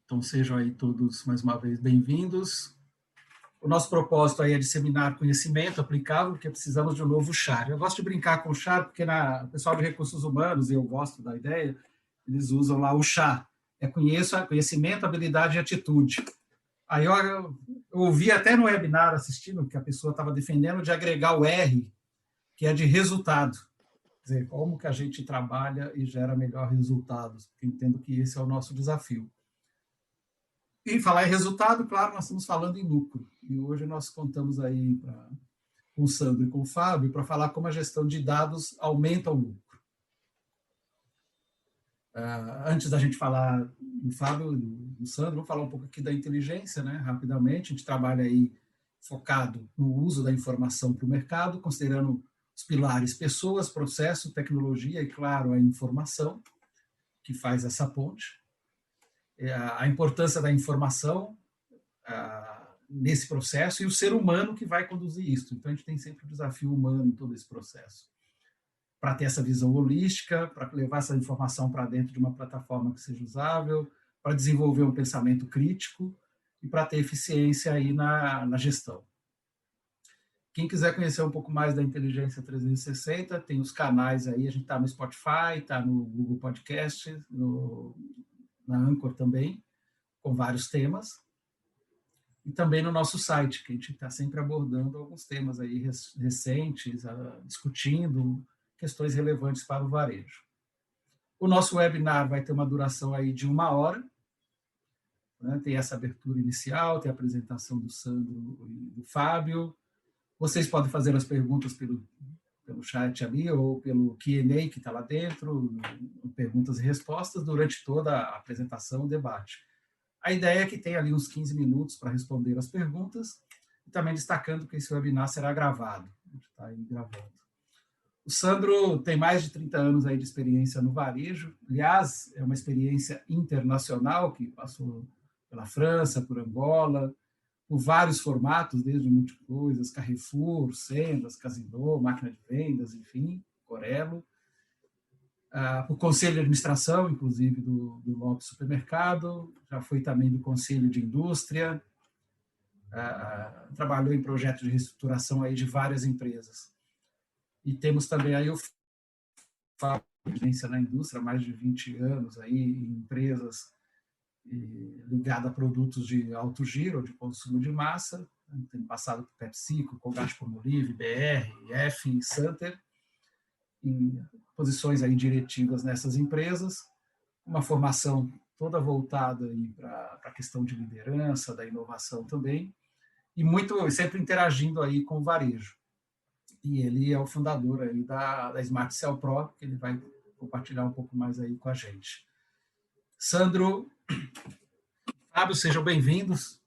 Então sejam aí todos mais uma vez bem-vindos. O nosso propósito aí é disseminar conhecimento aplicável, porque precisamos de um novo CHAR. Eu gosto de brincar com o CHAR, porque o pessoal de recursos humanos, e eu gosto da ideia, eles usam lá o CHA, conhecimento, habilidade e atitude. Aí eu ouvi até no webinar assistindo, que a pessoa estava defendendo de agregar o R, que é de resultado. Quer dizer, como que a gente trabalha e gera melhor resultados, porque entendo que esse é o nosso desafio. E falar em resultado, claro, nós estamos falando em lucro. E hoje nós contamos aí com o Sandro e com o Fábio para falar como a gestão de dados aumenta o lucro. Antes da gente falar do Fábio e do Sandro, vamos falar um pouco aqui da inteligência, né? Rapidamente. A gente trabalha aí focado no uso da informação para o mercado, considerando os pilares pessoas, processo, tecnologia e, claro, a informação, que faz essa ponte. A importância da informação nesse processo e o ser humano que vai conduzir isso. Então, a gente tem sempre o desafio humano em todo esse processo. Para ter essa visão holística, para levar essa informação para dentro de uma plataforma que seja usável, para desenvolver um pensamento crítico e para ter eficiência aí na gestão. Quem quiser conhecer um pouco mais da Inteligência 360, tem os canais aí, a gente está no Spotify, está no Google Podcast, na Anchor também, com vários temas. E também no nosso site, que a gente está sempre abordando alguns temas aí recentes, discutindo questões relevantes para o varejo. O nosso webinar vai ter uma duração aí de 1 hora, né? Tem essa abertura inicial, tem a apresentação do Sandro e do Fábio. Vocês podem fazer as perguntas pelo chat ali ou pelo Q&A que está lá dentro, perguntas e respostas durante toda a apresentação, o debate. A ideia é que tenha ali uns 15 minutos para responder as perguntas e também destacando que esse webinar será gravado. A gente está aí gravando. O Sandro tem mais de 30 anos aí de experiência no varejo. Aliás, é uma experiência internacional que passou pela França, por Angola, por vários formatos, desde multicoisas, Carrefour, Sendas, Casino, máquina de vendas, enfim, Corelo. O conselho de administração, inclusive, do Lopes Supermercado, já foi também do conselho de indústria, trabalhou em projetos de reestruturação aí de várias empresas. E temos também aí o Fábio, experiência na indústria, mais de 20 anos aí, em empresas ligada a produtos de alto giro, de consumo de massa, tem passado por PepsiCo, Colgate-Palmolive, BR, F e Santer, em posições aí diretivas nessas empresas, uma formação toda voltada para a questão de liderança, da inovação também, e sempre interagindo aí com o varejo. E ele é o fundador aí da Smart Cell Pro, que ele vai compartilhar um pouco mais aí com a gente. Sandro, Fábio, sejam bem-vindos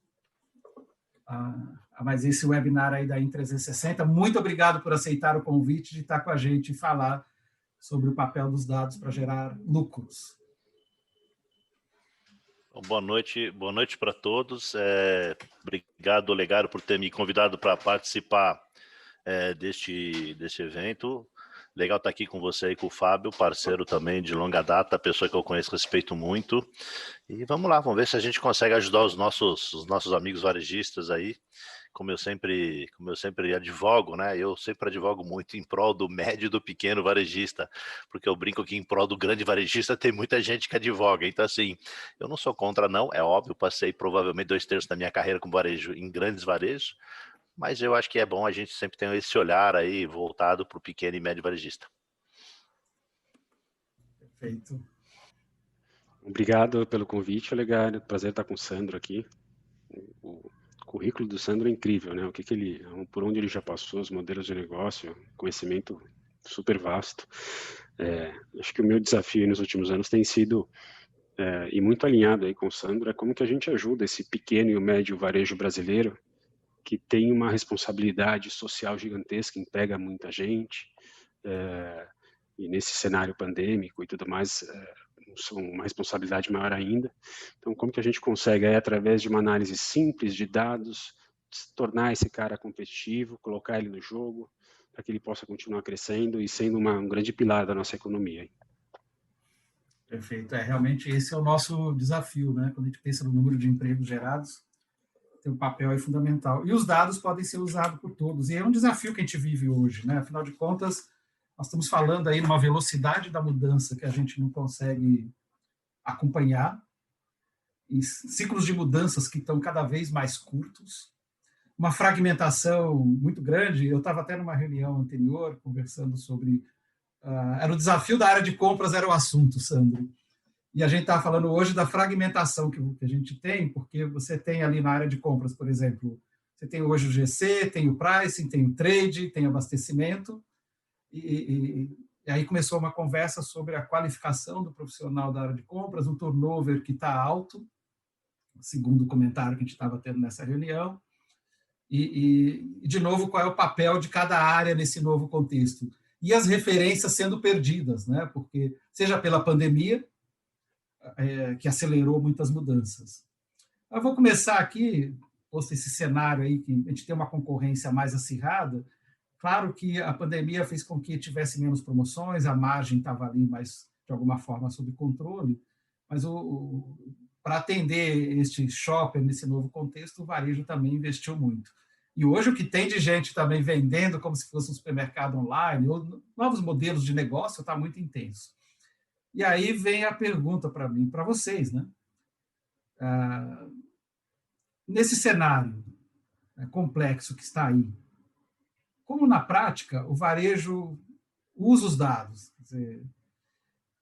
a mais esse webinar aí da In360. Muito obrigado por aceitar o convite de estar com a gente e falar sobre o papel dos dados para gerar lucros. Boa noite para todos. Obrigado, Olegário, por ter me convidado para participar deste evento. Legal estar aqui com você e com o Fábio, parceiro também de longa data, pessoa que eu conheço e respeito muito. E vamos lá, vamos ver se a gente consegue ajudar os nossos amigos varejistas aí. Como eu sempre advogo, né? Eu sempre advogo muito em prol do médio e do pequeno varejista, porque eu brinco que em prol do grande varejista tem muita gente que advoga. Então, assim, eu não sou contra, não. É óbvio, passei provavelmente 2/3 da minha carreira com varejo em grandes varejos, mas eu acho que é bom a gente sempre ter esse olhar aí voltado para o pequeno e médio varejista. Perfeito. Obrigado pelo convite, Olegário. Prazer estar com o Sandro aqui. O currículo do Sandro é incrível, né? Por onde ele já passou, os modelos de negócio, conhecimento super vasto. Acho que o meu desafio nos últimos anos tem sido, e muito alinhado aí com o Sandro, é como que a gente ajuda esse pequeno e o médio varejo brasileiro que tem uma responsabilidade social gigantesca, emprega muita gente, e nesse cenário pandêmico e tudo mais, uma responsabilidade maior ainda. Então, como que a gente consegue, aí, através de uma análise simples de dados, tornar esse cara competitivo, colocar ele no jogo, para que ele possa continuar crescendo e sendo um grande pilar da nossa economia. Perfeito. Realmente esse é o nosso desafio, né? Quando a gente pensa no número de empregos gerados, tem um papel aí fundamental. E os dados podem ser usados por todos. E é um desafio que a gente vive hoje, né? Afinal de contas, nós estamos falando aí numa velocidade da mudança que a gente não consegue acompanhar, em ciclos de mudanças que estão cada vez mais curtos, uma fragmentação muito grande. Eu estava até numa reunião anterior conversando sobre... era o desafio da área de compras, era o assunto, Sandro. E a gente está falando hoje da fragmentação que a gente tem, porque você tem ali na área de compras, por exemplo, você tem hoje o GC, tem o pricing, tem o trade, tem o abastecimento, e aí começou uma conversa sobre a qualificação do profissional da área de compras, um turnover que está alto, segundo o comentário que a gente estava tendo nessa reunião, de novo, qual é o papel de cada área nesse novo contexto. E as referências sendo perdidas, né? Porque, seja pela pandemia, que acelerou muitas mudanças. Eu vou começar aqui, posto esse cenário aí, que a gente tem uma concorrência mais acirrada. Claro que a pandemia fez com que tivesse menos promoções, a margem estava ali mais, de alguma forma, sob controle, mas para atender este shopper nesse novo contexto, o varejo também investiu muito. E hoje o que tem de gente também vendendo como se fosse um supermercado online, ou novos modelos de negócio, está muito intenso. E aí vem a pergunta para mim, para vocês, né? Nesse cenário complexo que está aí, como na prática o varejo usa os dados? Quer dizer,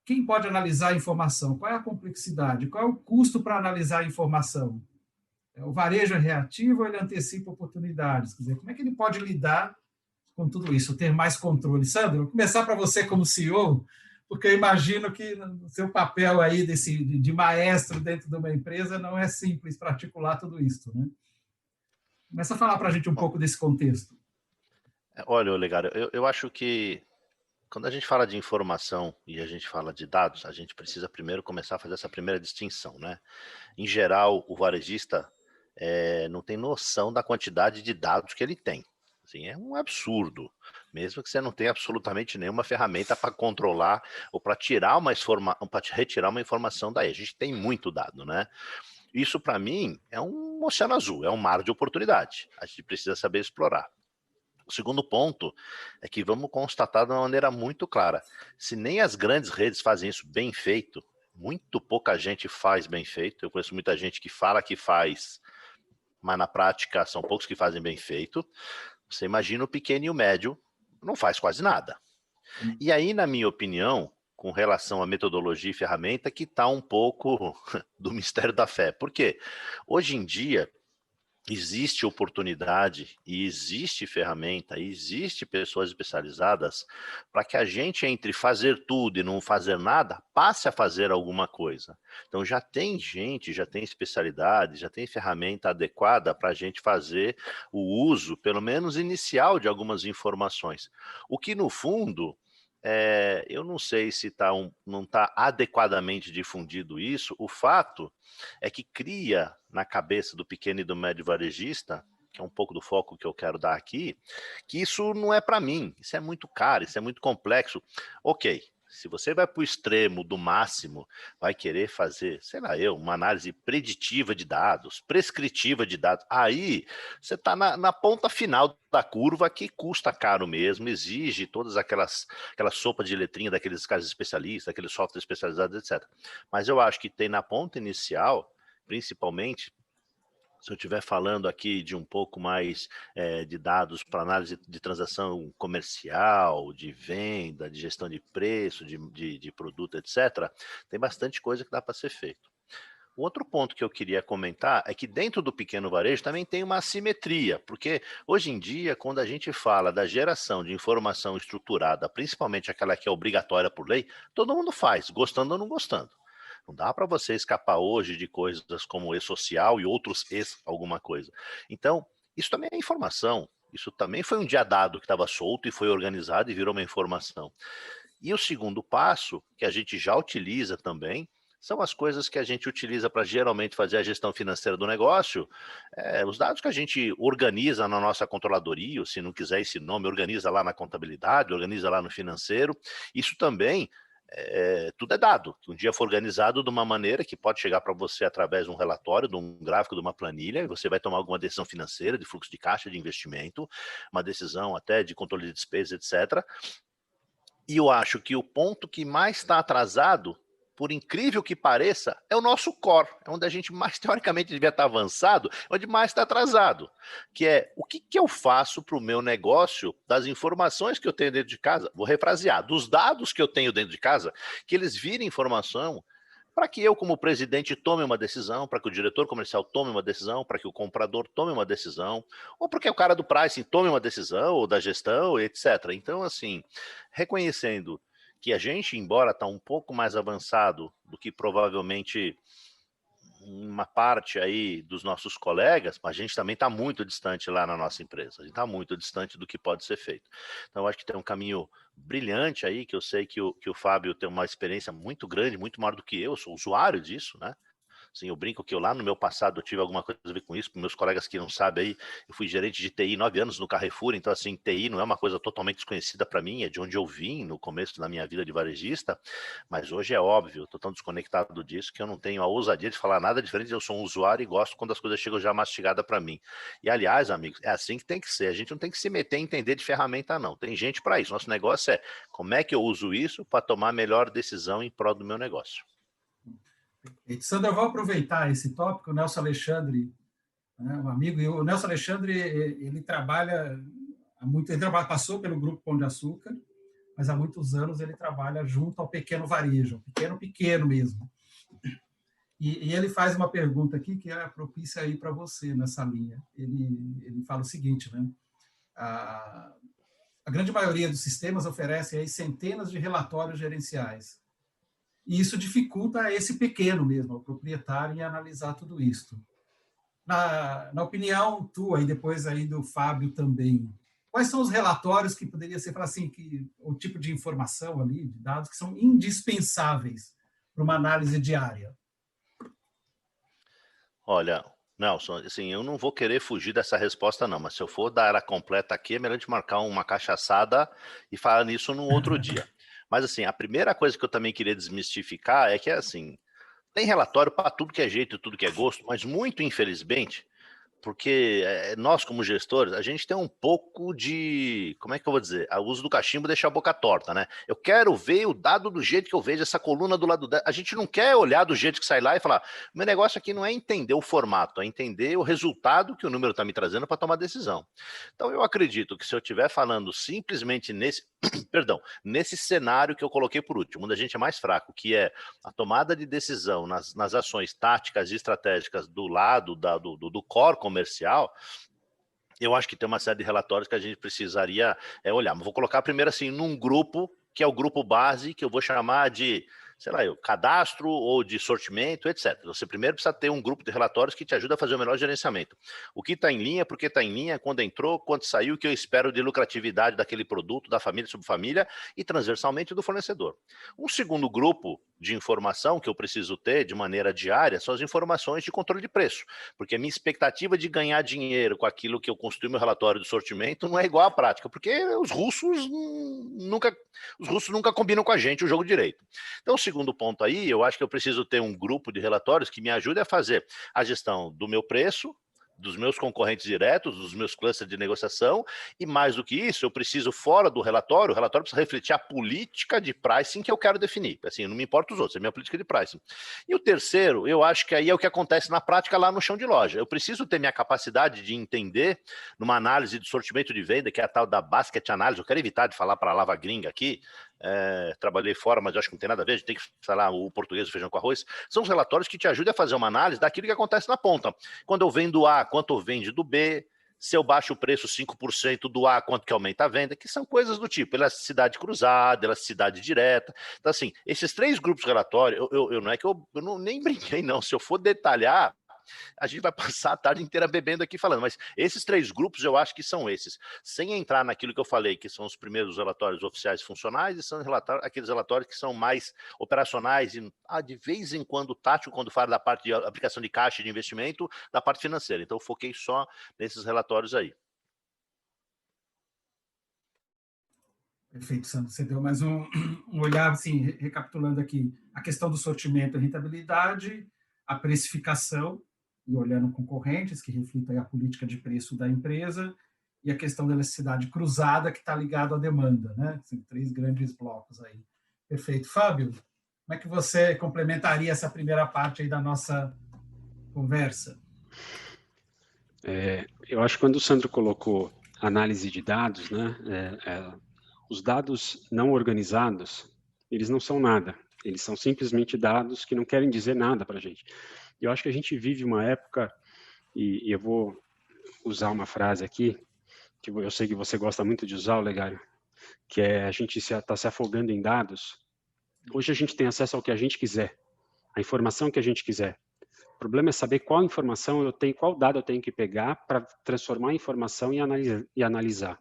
quem pode analisar a informação? Qual é a complexidade? Qual é o custo para analisar a informação? O varejo é reativo ou ele antecipa oportunidades? Quer dizer, como é que ele pode lidar com tudo isso, ter mais controle? Sandro, vou começar para você como CEO, porque eu imagino que o seu papel aí de maestro dentro de uma empresa não é simples para articular tudo isso, né? Começa a falar para a gente um pouco desse contexto. Olha, Olegário, eu acho que quando a gente fala de informação e a gente fala de dados, a gente precisa primeiro começar a fazer essa primeira distinção, né? Em geral, o varejista não tem noção da quantidade de dados que ele tem. Assim, é um absurdo, mesmo que você não tenha absolutamente nenhuma ferramenta para controlar ou para tirar para retirar uma informação daí. A gente tem muito dado, né? Isso, para mim, é um oceano azul, é um mar de oportunidade. A gente precisa saber explorar. O segundo ponto é que vamos constatar de uma maneira muito clara. Se nem as grandes redes fazem isso bem feito, muito pouca gente faz bem feito. Eu conheço muita gente que fala que faz, mas na prática são poucos que fazem bem feito. Você imagina o pequeno e o médio, não faz quase nada. E aí, na minha opinião, com relação à metodologia e ferramenta, que está um pouco do mistério da fé. Por quê? Hoje em dia, existe oportunidade e existe ferramenta, e existe pessoas especializadas para que a gente, entre fazer tudo e não fazer nada, passe a fazer alguma coisa. Então já tem gente, já tem especialidade, já tem ferramenta adequada para a gente fazer o uso, pelo menos inicial, de algumas informações. O que no fundo... eu não sei se não está adequadamente difundido isso. O fato é que cria na cabeça do pequeno e do médio varejista, que é um pouco do foco que eu quero dar aqui, que isso não é para mim, isso é muito caro, isso é muito complexo. Ok, se você vai para o extremo do máximo, vai querer fazer, sei lá uma análise preditiva de dados, prescritiva de dados, aí você está na ponta final da curva, que custa caro mesmo, exige todas aquela sopa de letrinha daqueles caras especialistas, daqueles softwares especializados, etc. Mas eu acho que tem na ponta inicial, principalmente, se eu estiver falando aqui de um pouco mais de dados para análise de transação comercial, de venda, de gestão de preço, de produto, etc., tem bastante coisa que dá para ser feito. O outro ponto que eu queria comentar é que dentro do pequeno varejo também tem uma assimetria, porque hoje em dia, quando a gente fala da geração de informação estruturada, principalmente aquela que é obrigatória por lei, todo mundo faz, gostando ou não gostando. Não dá para você escapar hoje de coisas como e-social e outros alguma coisa. Então, isso também é informação. Isso também foi um dia dado que estava solto e foi organizado e virou uma informação. E o segundo passo, que a gente já utiliza também, são as coisas que a gente utiliza para geralmente fazer a gestão financeira do negócio, os dados que a gente organiza na nossa controladoria, ou se não quiser esse nome, organiza lá na contabilidade, organiza lá no financeiro. Isso também tudo é dado. Um dia for organizado de uma maneira que pode chegar para você através de um relatório, de um gráfico, de uma planilha, e você vai tomar alguma decisão financeira, de fluxo de caixa, de investimento, uma decisão até de controle de despesas, etc. E eu acho que o ponto que mais está atrasado, por incrível que pareça, é o nosso core, é onde a gente mais teoricamente devia estar avançado, onde mais está atrasado, que é o que eu faço para o meu negócio, das informações que eu tenho dentro de casa, vou refrasear, dos dados que eu tenho dentro de casa, que eles virem informação para que eu, como presidente, tome uma decisão, para que o diretor comercial tome uma decisão, para que o comprador tome uma decisão, ou porque o cara do pricing tome uma decisão, ou da gestão, etc. Então, assim, reconhecendo que a gente, embora está um pouco mais avançado do que provavelmente uma parte aí dos nossos colegas, mas a gente também está muito distante lá na nossa empresa, a gente está muito distante do que pode ser feito. Então, eu acho que tem um caminho brilhante aí, que eu sei que o Fábio tem uma experiência muito grande, muito maior do que eu sou usuário disso, né? Assim, eu brinco que eu lá no meu passado eu tive alguma coisa a ver com isso, para meus colegas que não sabem aí, eu fui gerente de TI 9 anos no Carrefour, então assim, TI não é uma coisa totalmente desconhecida para mim, é de onde eu vim no começo da minha vida de varejista, mas hoje é óbvio, eu estou tão desconectado disso que eu não tenho a ousadia de falar nada diferente, eu sou um usuário e gosto quando as coisas chegam já mastigadas para mim. E aliás, amigos, é assim que tem que ser, a gente não tem que se meter em entender de ferramenta não, tem gente para isso, nosso negócio é como é que eu uso isso para tomar a melhor decisão em prol do meu negócio. Sandra, eu vou aproveitar esse tópico, o Nelson Alexandre, né, um amigo, e o Nelson Alexandre, ele trabalha há muito, ele passou pelo Grupo Pão de Açúcar, mas há muitos anos ele trabalha junto ao pequeno varejo, pequeno mesmo. E ele faz uma pergunta aqui que é propícia aí para você nessa linha. Ele fala o seguinte, né? A grande maioria dos sistemas oferece aí centenas de relatórios gerenciais. E isso dificulta esse pequeno mesmo, o proprietário, em analisar tudo isso. Na opinião tua e depois aí do Fábio também, quais são os relatórios que poderia ser, falar assim, que o tipo de informação ali, de dados que são indispensáveis para uma análise diária? Olha, Nelson, assim, eu não vou querer fugir dessa resposta não, mas se eu for dar ela completa aqui, é melhor a gente marcar uma cachaçada e falar nisso num outro dia. Mas assim, a primeira coisa que eu também queria desmistificar é que, assim, tem relatório para tudo que é jeito e tudo que é gosto, mas muito infelizmente, porque nós como gestores, a gente tem um pouco de, como é que eu vou dizer, o uso do cachimbo deixa a boca torta, né? Eu quero ver o dado do jeito que eu vejo, essa coluna do lado dela. A gente não quer olhar do jeito que sai lá e falar, meu negócio aqui não é entender o formato, é entender o resultado que o número está me trazendo para tomar decisão. Então eu acredito que se eu estiver falando simplesmente nesse, perdão, nesse cenário que eu coloquei por último, onde a gente é mais fraco, que é a tomada de decisão nas ações táticas e estratégicas do lado do core comercial, eu acho que tem uma série de relatórios que a gente precisaria olhar. Mas vou colocar primeiro assim, num grupo, que é o grupo base, que eu vou chamar de, sei lá, cadastro ou de sortimento, etc. Você primeiro precisa ter um grupo de relatórios que te ajuda a fazer o melhor gerenciamento. O que está em linha, por que está em linha, quando entrou, quando saiu, o que eu espero de lucratividade daquele produto, da família, subfamília e transversalmente do fornecedor. Um segundo grupo de informação que eu preciso ter de maneira diária são as informações de controle de preço, porque a minha expectativa de ganhar dinheiro com aquilo que eu construí meu relatório de sortimento não é igual à prática, porque os russos nunca combinam com a gente o jogo direito. Então, o segundo ponto aí, eu acho que eu preciso ter um grupo de relatórios que me ajude a fazer a gestão do meu preço, dos meus concorrentes diretos, dos meus clusters de negociação, e mais do que isso, eu preciso, fora do relatório, o relatório precisa refletir a política de pricing que eu quero definir. Assim, não me importa os outros, é a minha política de pricing. E o terceiro, eu acho que aí é o que acontece na prática lá no chão de loja. Eu preciso ter minha capacidade de entender, numa análise de sortimento de venda, que é a tal da basket análise, eu quero evitar de falar a palavra gringa aqui, trabalhei fora, mas eu acho que não tem nada a ver, a gente tem que falar o português, o feijão com arroz, são os relatórios que te ajudam a fazer uma análise daquilo que acontece na ponta. Quando eu vendo A, quanto vende do B, se eu baixo o preço 5% do A, quanto que aumenta a venda, que são coisas do tipo elasticidade cruzada, elasticidade direta. Então, assim, esses três grupos relatórios, eu não é que eu não, nem brinquei, não. Se eu for detalhar, a gente vai passar a tarde inteira bebendo aqui falando, mas esses três grupos eu acho que são esses, sem entrar naquilo que eu falei, que são os primeiros relatórios oficiais funcionais, e são aqueles relatórios que são mais operacionais e de vez em quando tático, quando fala da parte de aplicação de caixa de investimento, da parte financeira. Então eu foquei só nesses relatórios aí. Perfeito, Sandro. Você deu mais um olhar, assim, recapitulando aqui, a questão do sortimento e rentabilidade, a precificação, e olhando concorrentes, que reflitem a política de preço da empresa, e a questão da necessidade cruzada, que está ligado à demanda, né? Assim, 3 grandes blocos aí. Perfeito. Fábio, como é que você complementaria essa primeira parte aí da nossa conversa? Eu acho que quando o Sandro colocou análise de dados, né, os dados não organizados, eles não são nada. Eles são simplesmente dados que não querem dizer nada para a gente. Eu acho que a gente vive uma época, e eu vou usar uma frase aqui, que eu sei que você gosta muito de usar, Olegário, que é a gente está se afogando em dados. Hoje a gente tem acesso ao que a gente quiser, a informação que a gente quiser. O problema é saber qual informação eu tenho, qual dado eu tenho que pegar para transformar em informação e analisar.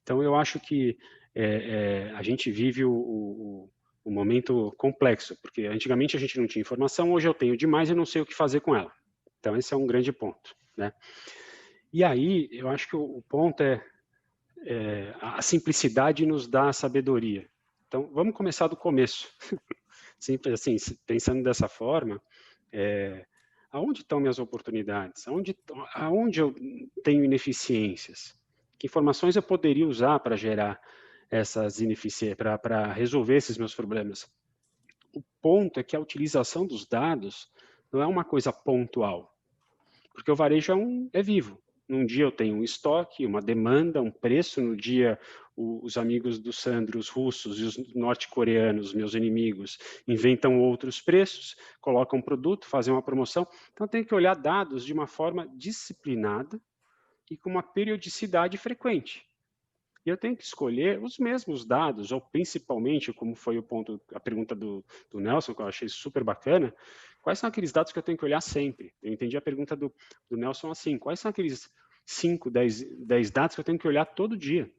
Então, eu acho que a gente vive um momento complexo, porque antigamente a gente não tinha informação, hoje eu tenho demais e não sei o que fazer com ela. Então, esse é um grande ponto, né? E aí, eu acho que o ponto é a simplicidade nos dá a sabedoria. Então, vamos começar do começo. Simples assim, pensando dessa forma, aonde estão minhas oportunidades? Aonde eu tenho ineficiências? Que informações eu poderia usar para gerar essas ineficiências, para resolver esses meus problemas? O ponto é que a utilização dos dados não é uma coisa pontual, porque o varejo é vivo. Num dia eu tenho um estoque, uma demanda, um preço. No dia, os amigos do Sandro, os russos e os norte-coreanos, meus inimigos, inventam outros preços, colocam um produto, fazem uma promoção. Então, tem que olhar dados de uma forma disciplinada e com uma periodicidade frequente. E eu tenho que escolher os mesmos dados, ou principalmente, como foi a pergunta do Nelson, que eu achei super bacana, quais são aqueles dados que eu tenho que olhar sempre? Eu entendi a pergunta do Nelson assim, quais são aqueles 5, 10 dados que eu tenho que olhar todo dia?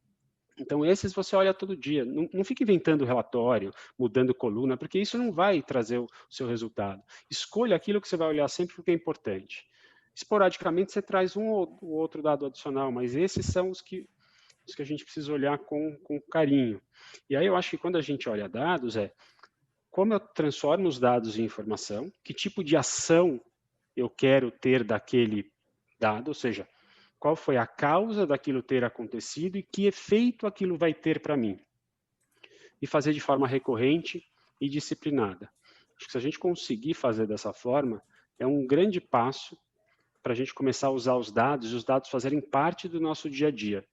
Então, esses você olha todo dia. Não fique inventando relatório, mudando coluna, porque isso não vai trazer o seu resultado. Escolha aquilo que você vai olhar sempre porque é importante. Esporadicamente, você traz um ou outro dado adicional, mas esses são os que a gente precisa olhar com carinho. E aí eu acho que quando a gente olha dados, como eu transformo os dados em informação, que tipo de ação eu quero ter daquele dado, ou seja, qual foi a causa daquilo ter acontecido e que efeito aquilo vai ter para mim. E fazer de forma recorrente e disciplinada. Acho que se a gente conseguir fazer dessa forma, é um grande passo para a gente começar a usar os dados e os dados fazerem parte do nosso dia a dia.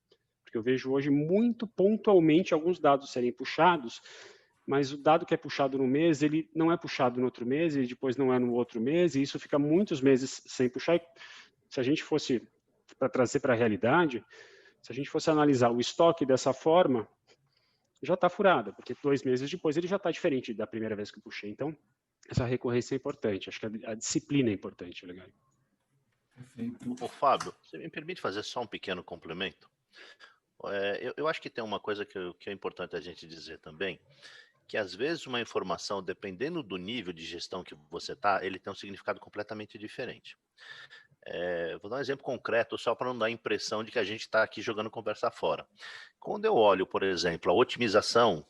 Porque eu vejo hoje muito pontualmente alguns dados serem puxados, mas o dado que é puxado no mês, ele não é puxado no outro mês, e depois não é no outro mês, e isso fica muitos meses sem puxar. E se a gente fosse, para trazer para a realidade, se a gente fosse analisar o estoque dessa forma, já está furado, porque 2 meses depois ele já está diferente da primeira vez que eu puxei. Então, essa recorrência é importante, acho que a disciplina é importante, legal. Perfeito. Ô, Fábio, você me permite fazer só um pequeno complemento? Eu acho que tem uma coisa que é importante a gente dizer também, que às vezes uma informação, dependendo do nível de gestão que você está, ele tem um significado completamente diferente. Vou dar um exemplo concreto, só para não dar a impressão de que a gente está aqui jogando conversa fora. Quando eu olho, por exemplo, a otimização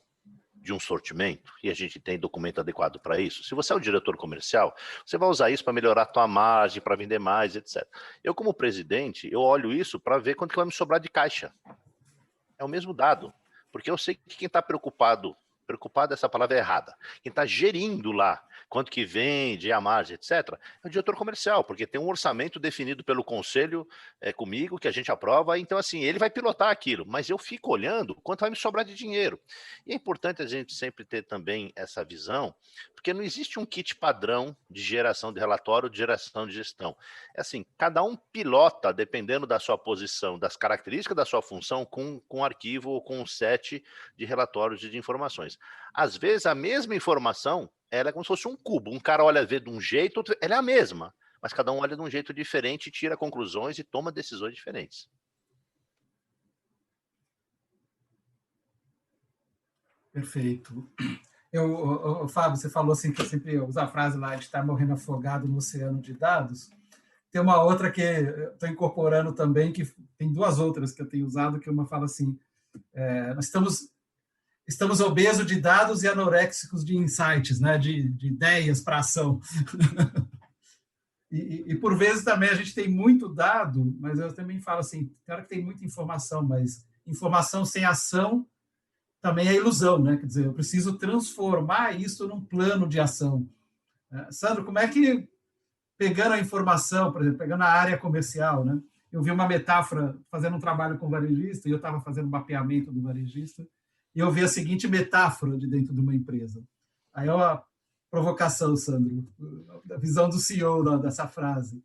de um sortimento, e a gente tem documento adequado para isso, se você é o diretor comercial, você vai usar isso para melhorar a tua margem, para vender mais, etc. Eu, como presidente, eu olho isso para ver quanto que vai me sobrar de caixa. É o mesmo dado, porque eu sei que quem está preocupado, essa palavra é errada, quem está gerindo lá, quanto que vende, a margem, etc., é o diretor comercial, porque tem um orçamento definido pelo conselho comigo, que a gente aprova, então assim, ele vai pilotar aquilo, mas eu fico olhando quanto vai me sobrar de dinheiro. E é importante a gente sempre ter também essa visão, porque não existe um kit padrão de geração de relatório, de geração de gestão. É assim, cada um pilota, dependendo da sua posição, das características da sua função, com um arquivo ou com um set de relatórios e de informações. Às vezes, a mesma informação, ela é como se fosse um cubo. Um cara olha vê de um jeito, outro, ela é a mesma, mas cada um olha de um jeito diferente, tira conclusões e toma decisões diferentes. Perfeito. Fábio, você falou assim que eu sempre uso a frase lá de estar morrendo afogado no oceano de dados. Tem uma outra que eu estou incorporando também, que tem 2 outras que eu tenho usado, que uma fala assim, nós estamos estamos obesos de dados e anoréxicos de insights, né? De ideias para ação. E, por vezes, também a gente tem muito dado, mas eu também falo assim, tem hora que tem muita informação, mas informação sem ação também é ilusão, né? Quer dizer, eu preciso transformar isso num plano de ação. Sandro, como é que, pegando a informação, por exemplo, pegando a área comercial, né? Eu vi uma metáfora, fazendo um trabalho com varejista, e eu estava fazendo um mapeamento do varejista, e eu vi a seguinte metáfora de dentro de uma empresa. Aí é uma provocação, Sandro, a visão do CEO dessa frase,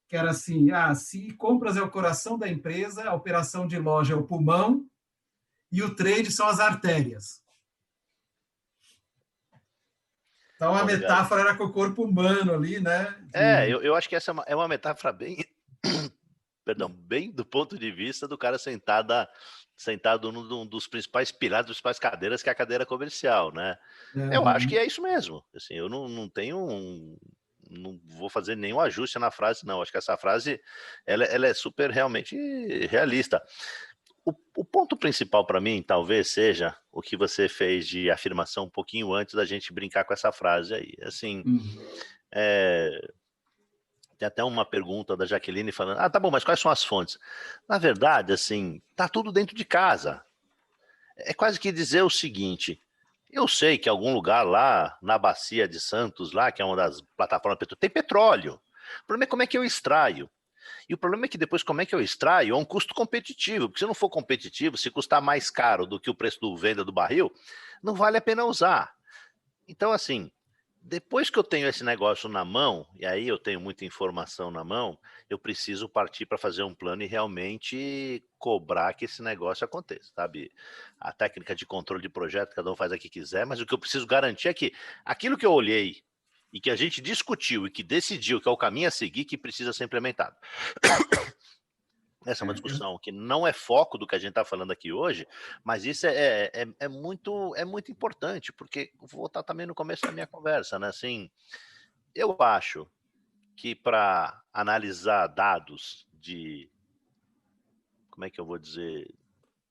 que era assim, se compras é o coração da empresa, a operação de loja é o pulmão, e o trade são as artérias. Então, a metáfora era com o corpo humano ali, né? Eu acho que essa é uma metáfora bem, perdão, bem do ponto de vista do cara sentado num dos principais pilares, das principais cadeiras, que é a cadeira comercial, né? Eu acho que é isso mesmo. Assim, eu não vou fazer nenhum ajuste na frase, não. Acho que essa frase ela é super realmente realista. O ponto principal para mim, talvez, seja o que você fez de afirmação um pouquinho antes da gente brincar com essa frase aí. Assim, tem até uma pergunta da Jaqueline falando, tá bom, mas quais são as fontes? Na verdade, assim, tá tudo dentro de casa. É quase que dizer o seguinte, eu sei que em algum lugar lá, na Bacia de Santos, lá, que é uma das plataformas petrolíferas, tem petróleo. O problema é como é que eu extraio. E o problema é que depois, como é que eu extraio? É um custo competitivo, porque se não for competitivo, se custar mais caro do que o preço do venda do barril, não vale a pena usar. Então, assim, depois que eu tenho esse negócio na mão, e aí eu tenho muita informação na mão, eu preciso partir para fazer um plano e realmente cobrar que esse negócio aconteça, sabe? A técnica de controle de projeto, cada um faz a que quiser, mas o que eu preciso garantir é que aquilo que eu olhei e que a gente discutiu e que decidiu que é o caminho a seguir, que precisa ser implementado. Essa é uma discussão que não é foco do que a gente está falando aqui hoje, mas isso é muito importante, porque vou estar também no começo da minha conversa, né? Assim, eu acho que para analisar dados de, como é que eu vou dizer,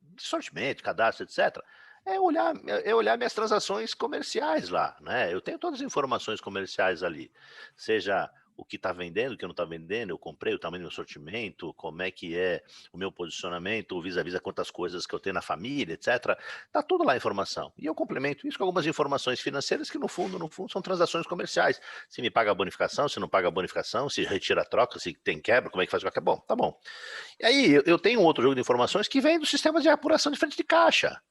de sortimento, cadastro, etc., é olhar minhas transações comerciais lá, né? Eu tenho todas as informações comerciais ali, seja o que está vendendo, o que não está vendendo, eu comprei, o tamanho do meu sortimento, como é que é o meu posicionamento, o vis-a-vis a quantas coisas que eu tenho na família, etc. Tá tudo lá a informação. E eu complemento isso com algumas informações financeiras que, no fundo, são transações comerciais. Se me paga a bonificação, se não paga a bonificação, se retira a troca, se tem quebra, como é que faz qualquer... Bom, tá bom. E aí, eu tenho um outro jogo de informações que vem do sistema de apuração de frente de caixa.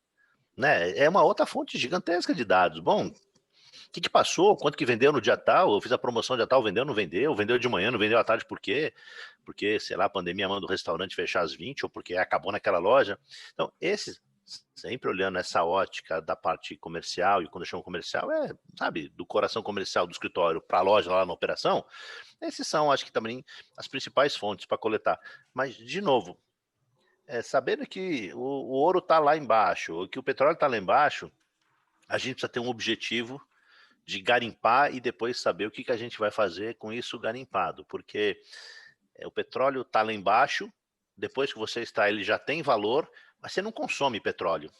Né? É uma outra fonte gigantesca de dados. Bom, o que passou? Quanto que vendeu no dia tal? Eu fiz a promoção dia tal, vendeu, não vendeu? Vendeu de manhã, não vendeu à tarde, por quê? Porque, sei lá, a pandemia manda o restaurante fechar às 20, ou porque acabou naquela loja. Então, esses, sempre olhando essa ótica da parte comercial, e quando eu chamo comercial, sabe, do coração comercial do escritório para a loja lá na operação, esses são, acho que também, as principais fontes para coletar. Mas, de novo, sabendo que o ouro está lá embaixo, que o petróleo está lá embaixo, a gente precisa ter um objetivo de garimpar e depois saber o que a gente vai fazer com isso garimpado, porque o petróleo está lá embaixo, depois que você extrai ele já tem valor, mas você não consome petróleo.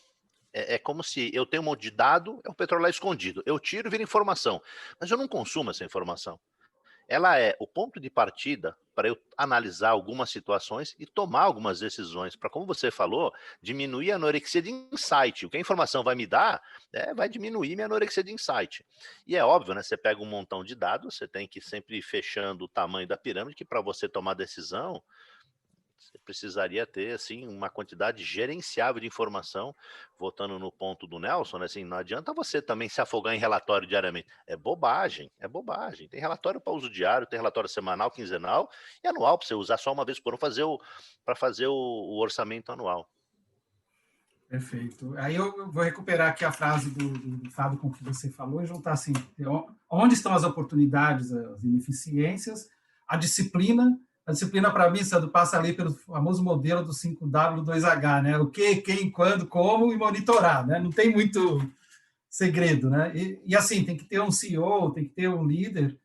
É como se eu tenho um monte de dado, é o petróleo lá escondido, eu tiro e vira informação, mas eu não consumo essa informação. Ela é o ponto de partida para eu analisar algumas situações e tomar algumas decisões, para, como você falou, diminuir a anorexia de insight. O que a informação vai me dar vai diminuir minha anorexia de insight. E é óbvio, né? Você pega um montão de dados, você tem que sempre ir fechando o tamanho da pirâmide, que para você tomar decisão, você precisaria ter, assim, uma quantidade gerenciável de informação. Voltando no ponto do Nelson, né, assim, não adianta você também se afogar em relatório diariamente. É bobagem, é bobagem. Tem relatório para uso diário, tem relatório semanal, quinzenal e anual para você usar só uma vez por ano para fazer o orçamento anual. Perfeito. Aí eu vou recuperar aqui a frase do Fábio com o que você falou e juntar assim, onde estão as oportunidades, as ineficiências, a disciplina. A disciplina, para mim, Sandro, passa ali pelo famoso modelo do 5W, 2H, né? O que, quem, quando, como e monitorar, né? Não tem muito segredo, né? E assim, tem que ter um CEO, tem que ter um líder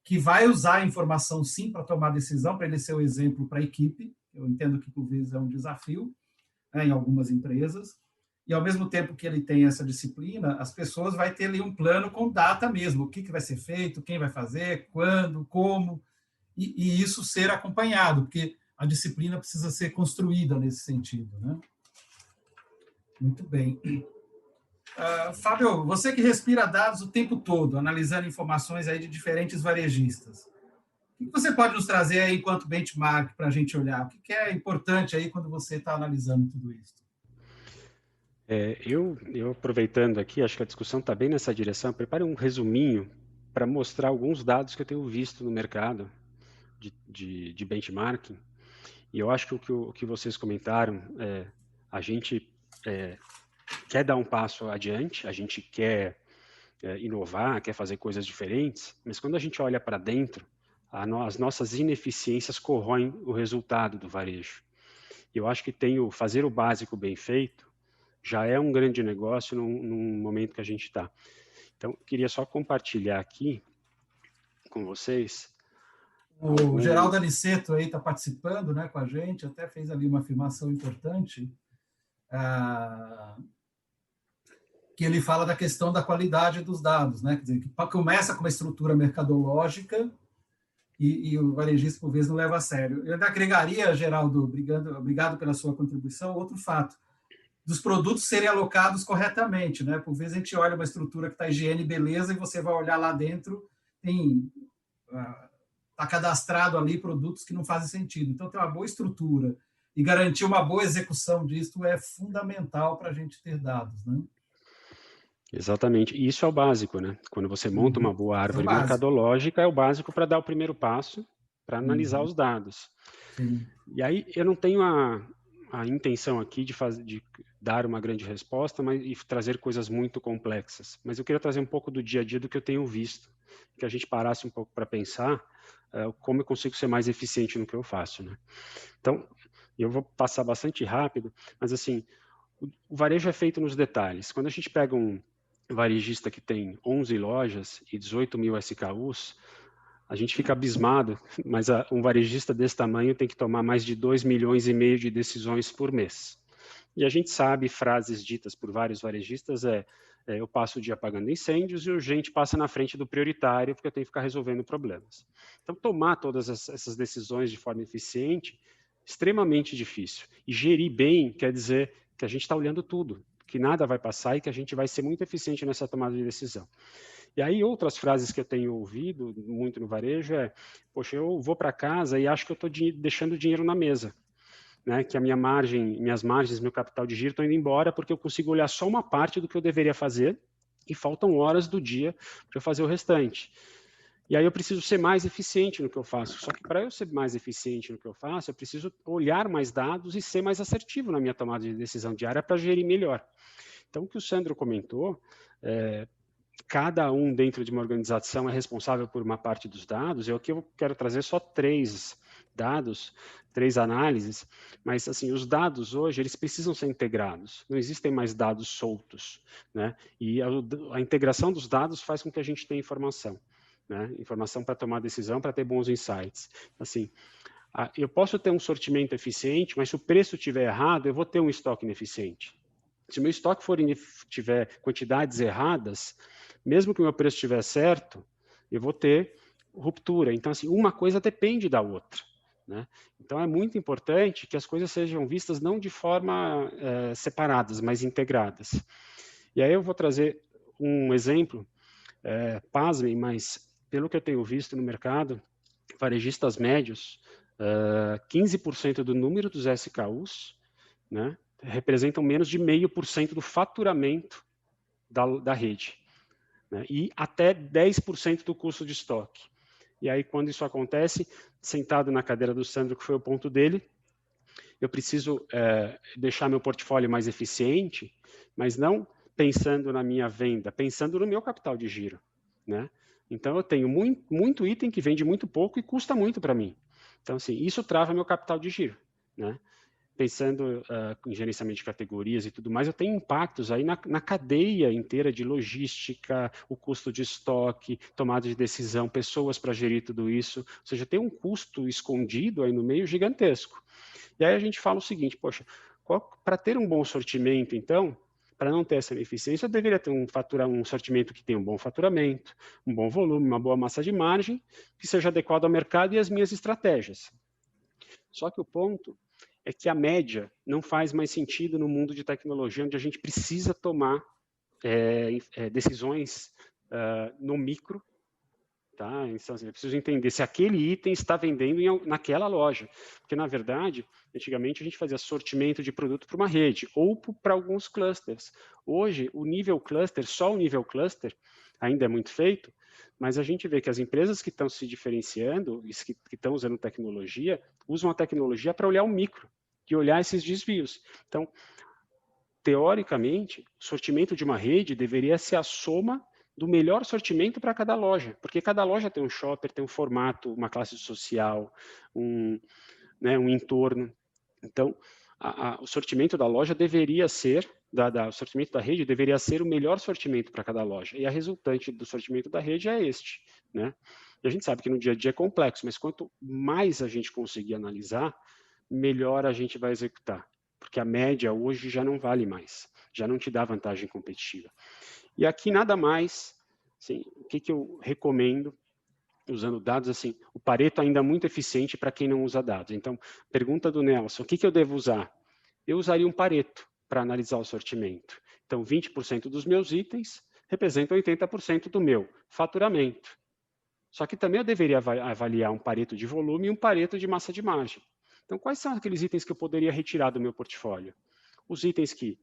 que vai usar a informação, sim, para tomar decisão, para ele ser o exemplo para a equipe. Eu entendo que, por vezes, é um desafio, né, em algumas empresas, e ao mesmo tempo que ele tem essa disciplina, as pessoas vão ter ali um plano com data mesmo, o que vai ser feito, quem vai fazer, quando, como, e isso ser acompanhado, porque a disciplina precisa ser construída nesse sentido, né? Muito bem. Fábio, você que respira dados o tempo todo, analisando informações aí de diferentes varejistas, o que você pode nos trazer aí enquanto benchmark para a gente olhar? O que é importante aí quando você está analisando tudo isso? Eu aproveitando aqui, acho que a discussão está bem nessa direção, preparei um resuminho para mostrar alguns dados que eu tenho visto no mercado de benchmarking, e eu acho que o que vocês comentaram, a gente quer dar um passo adiante, a gente quer inovar, quer fazer coisas diferentes, mas quando a gente olha para dentro, as nossas ineficiências corroem o resultado do varejo. Eu acho que fazer o básico bem feito já é um grande negócio num momento que a gente está. Então, eu queria só compartilhar aqui com vocês. O Geraldo Aniceto aí está participando, né, com a gente, até fez ali uma afirmação importante, que ele fala da questão da qualidade dos dados, né? Quer dizer, que começa com uma estrutura mercadológica e o varejista, por vezes, não leva a sério. Eu ainda agregaria, Geraldo, obrigado pela sua contribuição, outro fato, dos produtos serem alocados corretamente, né? Por vezes a gente olha uma estrutura que está higiene e beleza e você vai olhar lá dentro, está cadastrado ali produtos que não fazem sentido. Então, ter uma boa estrutura e garantir uma boa execução disso é fundamental para a gente ter dados, né? Exatamente. E isso é o básico, né? Quando você monta uma boa árvore mercadológica, é o básico para dar o primeiro passo, para analisar os dados. Sim. E aí, eu não tenho a intenção aqui de dar uma grande resposta e trazer coisas muito complexas. Mas eu queria trazer um pouco do dia a dia do que eu tenho visto, que a gente parasse um pouco para pensar como eu consigo ser mais eficiente no que eu faço, né? Então, eu vou passar bastante rápido, mas assim, o varejo é feito nos detalhes. Quando a gente pega um varejista que tem 11 lojas e 18 mil SKUs, a gente fica abismado, mas um varejista desse tamanho tem que tomar mais de 2,5 milhões de decisões por mês. E a gente sabe, frases ditas por vários varejistas eu passo o dia apagando incêndios e o urgente passa na frente do prioritário porque eu tenho que ficar resolvendo problemas. Então, tomar todas essas decisões de forma eficiente, extremamente difícil. E gerir bem quer dizer que a gente está olhando tudo, que nada vai passar e que a gente vai ser muito eficiente nessa tomada de decisão. E aí, outras frases que eu tenho ouvido muito no varejo poxa, eu vou para casa e acho que eu estou deixando dinheiro na mesa, né? Que minhas margens, meu capital de giro estão indo embora porque eu consigo olhar só uma parte do que eu deveria fazer e faltam horas do dia para eu fazer o restante. E aí eu preciso ser mais eficiente no que eu faço. Só que para eu ser mais eficiente no que eu faço, eu preciso olhar mais dados e ser mais assertivo na minha tomada de decisão diária para gerir melhor. Então, o que o Sandro comentou, cada um dentro de uma organização é responsável por uma parte dos dados. Aqui eu quero trazer só 3 dados, 3 análises, mas assim, os dados hoje, eles precisam ser integrados, não existem mais dados soltos, né? E a integração dos dados faz com que a gente tenha informação, né? Informação para tomar decisão, para ter bons insights. Assim, eu posso ter um sortimento eficiente, mas se o preço estiver errado, eu vou ter um estoque ineficiente. Se o meu estoque tiver quantidades erradas, mesmo que o meu preço estiver certo, eu vou ter ruptura. Então, assim, uma coisa depende da outra, né? Então, é muito importante que as coisas sejam vistas não de forma separadas, mas integradas. E aí eu vou trazer um exemplo, pasmem, mas pelo que eu tenho visto no mercado, varejistas médios, 15% do número dos SKUs, né, representam menos de 0,5% do faturamento da rede, né, e até 10% do custo de estoque. E aí, quando isso acontece, sentado na cadeira do Sandro, que foi o ponto dele, eu preciso deixar meu portfólio mais eficiente, mas não pensando na minha venda, pensando no meu capital de giro, né? Então, eu tenho muito item que vende muito pouco e custa muito para mim. Então, assim, isso trava meu capital de giro, né? Pensando em gerenciamento de categorias e tudo mais, eu tenho impactos aí na cadeia inteira de logística, o custo de estoque, tomada de decisão, pessoas para gerir tudo isso. Ou seja, tem um custo escondido aí no meio gigantesco. E aí a gente fala o seguinte, poxa, para ter um bom sortimento, então, Para não ter essa ineficiência, eu deveria ter um sortimento que tenha um bom faturamento, um bom volume, uma boa massa de margem, que seja adequado ao mercado e às minhas estratégias. Só que o ponto é que a média não faz mais sentido no mundo de tecnologia, onde a gente precisa tomar decisões no micro. Tá? Então, assim, eu preciso entender se aquele item está vendendo naquela loja. Porque, na verdade, antigamente a gente fazia sortimento de produto para uma rede ou para alguns clusters. Hoje, o nível cluster, só o nível cluster, ainda é muito feito, mas a gente vê que as empresas que estão se diferenciando, que estão usando tecnologia, usam a tecnologia para olhar o micro e olhar esses desvios. Então, teoricamente, o sortimento de uma rede deveria ser a soma do melhor sortimento para cada loja, porque cada loja tem um shopper, tem um formato, uma classe social, um entorno. Então, o sortimento da loja deveria ser, o sortimento da rede deveria ser o melhor sortimento para cada loja, e a resultante do sortimento da rede é este, né? E a gente sabe que no dia a dia é complexo, mas quanto mais a gente conseguir analisar, melhor a gente vai executar, porque a média hoje já não vale mais, já não te dá vantagem competitiva. E aqui nada mais, assim, o que eu recomendo, usando dados, assim, o Pareto ainda é muito eficiente para quem não usa dados. Então, pergunta do Nelson, o que eu devo usar? Eu usaria um Pareto para analisar o sortimento. Então, 20% dos meus itens representam 80% do meu faturamento. Só que também eu deveria avaliar um Pareto de volume e um Pareto de massa de margem. Então, quais são aqueles itens que eu poderia retirar do meu portfólio? Os itens que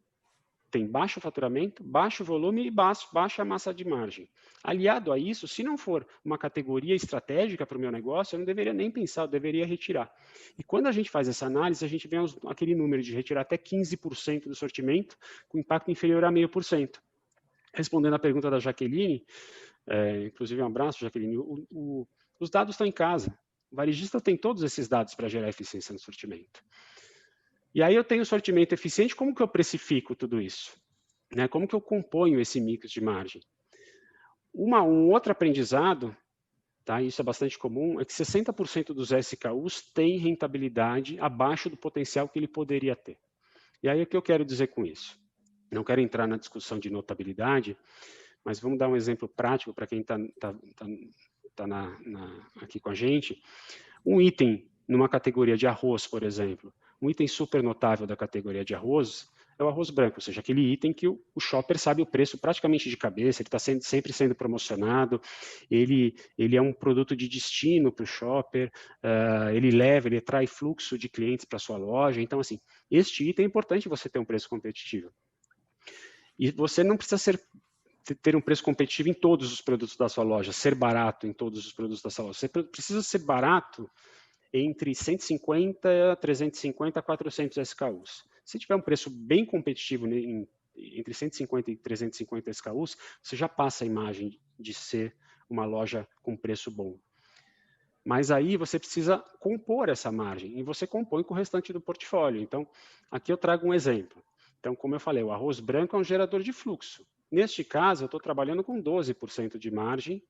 tem baixo faturamento, baixo volume e baixa massa de margem. Aliado a isso, se não for uma categoria estratégica para o meu negócio, eu não deveria nem pensar, eu deveria retirar. E quando a gente faz essa análise, a gente vê aquele número de retirar até 15% do sortimento, com impacto inferior a 0,5%. Respondendo à pergunta da Jaqueline, inclusive um abraço, Jaqueline, os dados estão em casa. O varejista tem todos esses dados para gerar eficiência no sortimento. E aí eu tenho sortimento eficiente, como que eu precifico tudo isso? Né? Como que eu componho esse mix de margem? Um outro aprendizado, tá? Isso é bastante comum, é que 60% dos SKUs têm rentabilidade abaixo do potencial que ele poderia ter. E aí o que eu quero dizer com isso? Não quero entrar na discussão de notabilidade, mas vamos dar um exemplo prático para quem está aqui com a gente. Um item numa categoria de arroz, por exemplo, um item super notável da categoria de arroz é o arroz branco, ou seja, aquele item que o shopper sabe o preço praticamente de cabeça, ele está sempre sendo promocionado, ele é um produto de destino para o shopper, ele atrai fluxo de clientes para a sua loja, então, assim, este item é importante você ter um preço competitivo. E você não precisa ter um preço competitivo em todos os produtos da sua loja, ser barato em todos os produtos da sua loja, você precisa ser barato entre 150, 350 400 SKUs. Se tiver um preço bem competitivo entre 150 e 350 SKUs, você já passa a imagem de ser uma loja com preço bom. Mas aí você precisa compor essa margem, e você compõe com o restante do portfólio. Então, aqui eu trago um exemplo. Então, como eu falei, o arroz branco é um gerador de fluxo. Neste caso, eu estou trabalhando com 12% de margem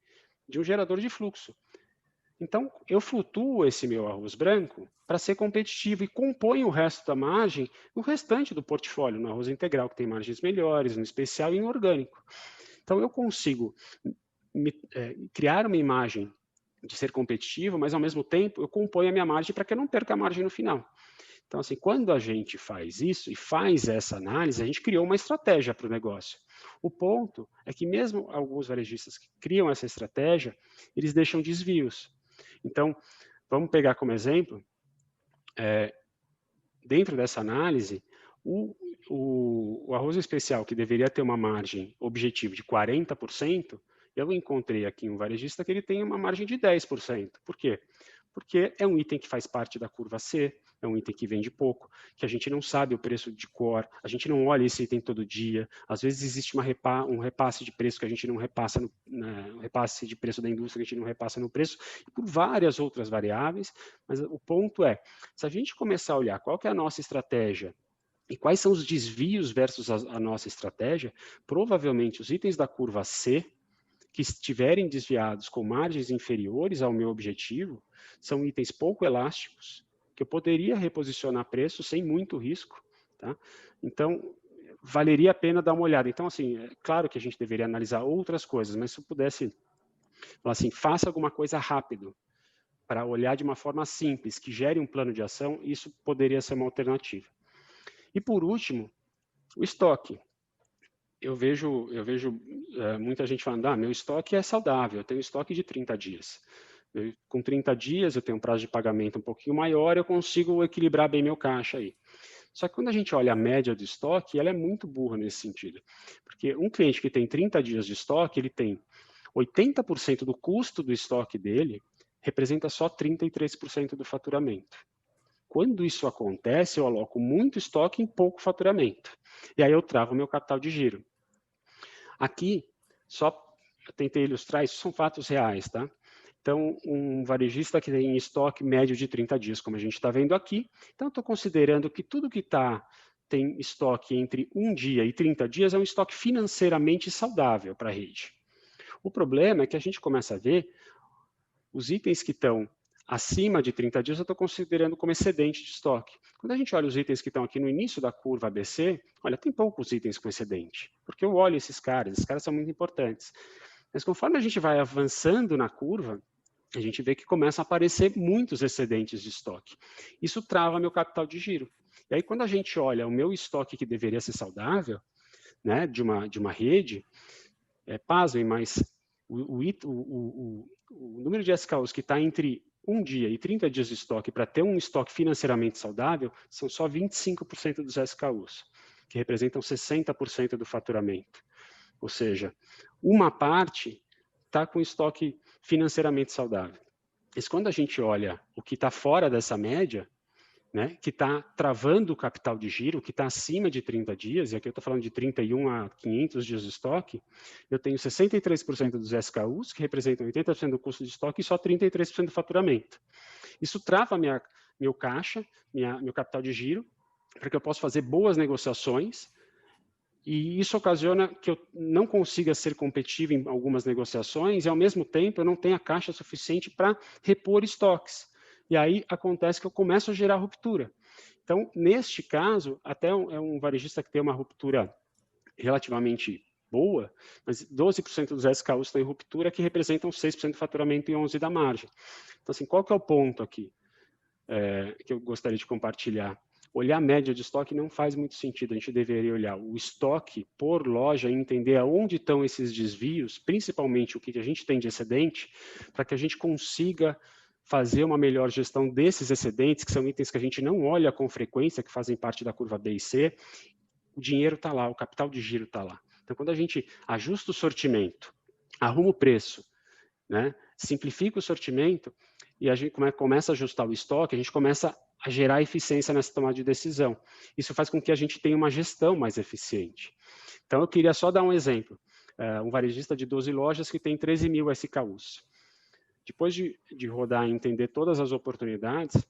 de um gerador de fluxo. Então, eu flutuo esse meu arroz branco para ser competitivo e componho o resto da margem no restante do portfólio, no arroz integral, que tem margens melhores, no especial e no orgânico. Então, eu consigo criar uma imagem de ser competitivo, mas, ao mesmo tempo, eu componho a minha margem para que eu não perca a margem no final. Então, assim, quando a gente faz isso e faz essa análise, a gente criou uma estratégia para o negócio. O ponto é que mesmo alguns varejistas que criam essa estratégia, eles deixam desvios. Então, vamos pegar como exemplo, dentro dessa análise, o arroz especial, que deveria ter uma margem objetivo de 40%, eu encontrei aqui um varejista que ele tem uma margem de 10%. Por quê? Porque é um item que faz parte da curva C, é um item que vende pouco, que a gente não sabe o preço de cor, a gente não olha esse item todo dia, às vezes existe um repasse de preço que a gente não repassa, um repasse de preço da indústria que a gente não repassa no preço, e por várias outras variáveis, mas o ponto é, se a gente começar a olhar qual que é a nossa estratégia e quais são os desvios versus a nossa estratégia, provavelmente os itens da curva C, que estiverem desviados com margens inferiores ao meu objetivo, são itens pouco elásticos, que eu poderia reposicionar preço sem muito risco. Tá? Então, valeria a pena dar uma olhada. Então, assim, é claro que a gente deveria analisar outras coisas, mas se eu pudesse falar assim, faça alguma coisa rápido, para olhar de uma forma simples, que gere um plano de ação, isso poderia ser uma alternativa. E, por último, o estoque. Eu vejo muita gente falando, meu estoque é saudável, eu tenho estoque de 30 dias. Com 30 dias, eu tenho um prazo de pagamento um pouquinho maior, eu consigo equilibrar bem meu caixa aí. Só que quando a gente olha a média do estoque, ela é muito burra nesse sentido. Porque um cliente que tem 30 dias de estoque, ele tem 80% do custo do estoque dele, representa só 33% do faturamento. Quando isso acontece, eu aloco muito estoque em pouco faturamento. E aí eu travo meu capital de giro. Aqui, só eu tentei ilustrar, isso são fatos reais, tá? Então, um varejista que tem estoque médio de 30 dias, como a gente está vendo aqui, então estou considerando que tudo que tem estoque entre 1 dia e 30 dias é um estoque financeiramente saudável para a rede. O problema é que a gente começa a ver os itens que estão acima de 30 dias, eu estou considerando como excedente de estoque. Quando a gente olha os itens que estão aqui no início da curva ABC, olha, tem poucos itens com excedente, porque eu olho esses caras são muito importantes. Mas conforme a gente vai avançando na curva, a gente vê que começam a aparecer muitos excedentes de estoque. Isso trava meu capital de giro. E aí, quando a gente olha o meu estoque que deveria ser saudável, né, de uma rede, pasmem, mas o número de SKUs que está entre 1 dia e 30 dias de estoque para ter um estoque financeiramente saudável são só 25% dos SKUs, que representam 60% do faturamento. Ou seja, uma parte está com estoque financeiramente saudável. Mas quando a gente olha o que está fora dessa média, né, que está travando o capital de giro, que está acima de 30 dias, e aqui eu estou falando de 31 a 500 dias de estoque, eu tenho 63% dos SKUs, que representam 80% do custo de estoque, e só 33% do faturamento. Isso trava meu caixa, meu capital de giro, para que eu possa fazer boas negociações, e isso ocasiona que eu não consiga ser competitivo em algumas negociações, e ao mesmo tempo eu não tenha caixa suficiente para repor estoques. E aí acontece que eu começo a gerar ruptura. Então, neste caso, até é um varejista que tem uma ruptura relativamente boa, mas 12% dos SKUs estão em ruptura, que representam 6% do faturamento e 11% da margem. Então, assim, qual que é o ponto aqui que eu gostaria de compartilhar? Olhar a média de estoque não faz muito sentido, a gente deveria olhar o estoque por loja e entender aonde estão esses desvios, principalmente o que a gente tem de excedente, para que a gente consiga fazer uma melhor gestão desses excedentes, que são itens que a gente não olha com frequência, que fazem parte da curva B e C. O dinheiro está lá, o capital de giro está lá. Então, quando a gente ajusta o sortimento, arruma o preço, né, simplifica o sortimento e a gente começa a ajustar o estoque, a gente começa a gerar eficiência nessa tomada de decisão. Isso faz com que a gente tenha uma gestão mais eficiente. Então, eu queria só dar um exemplo. Um varejista de 12 lojas que tem 13 mil SKUs. Depois de rodar e entender todas as oportunidades,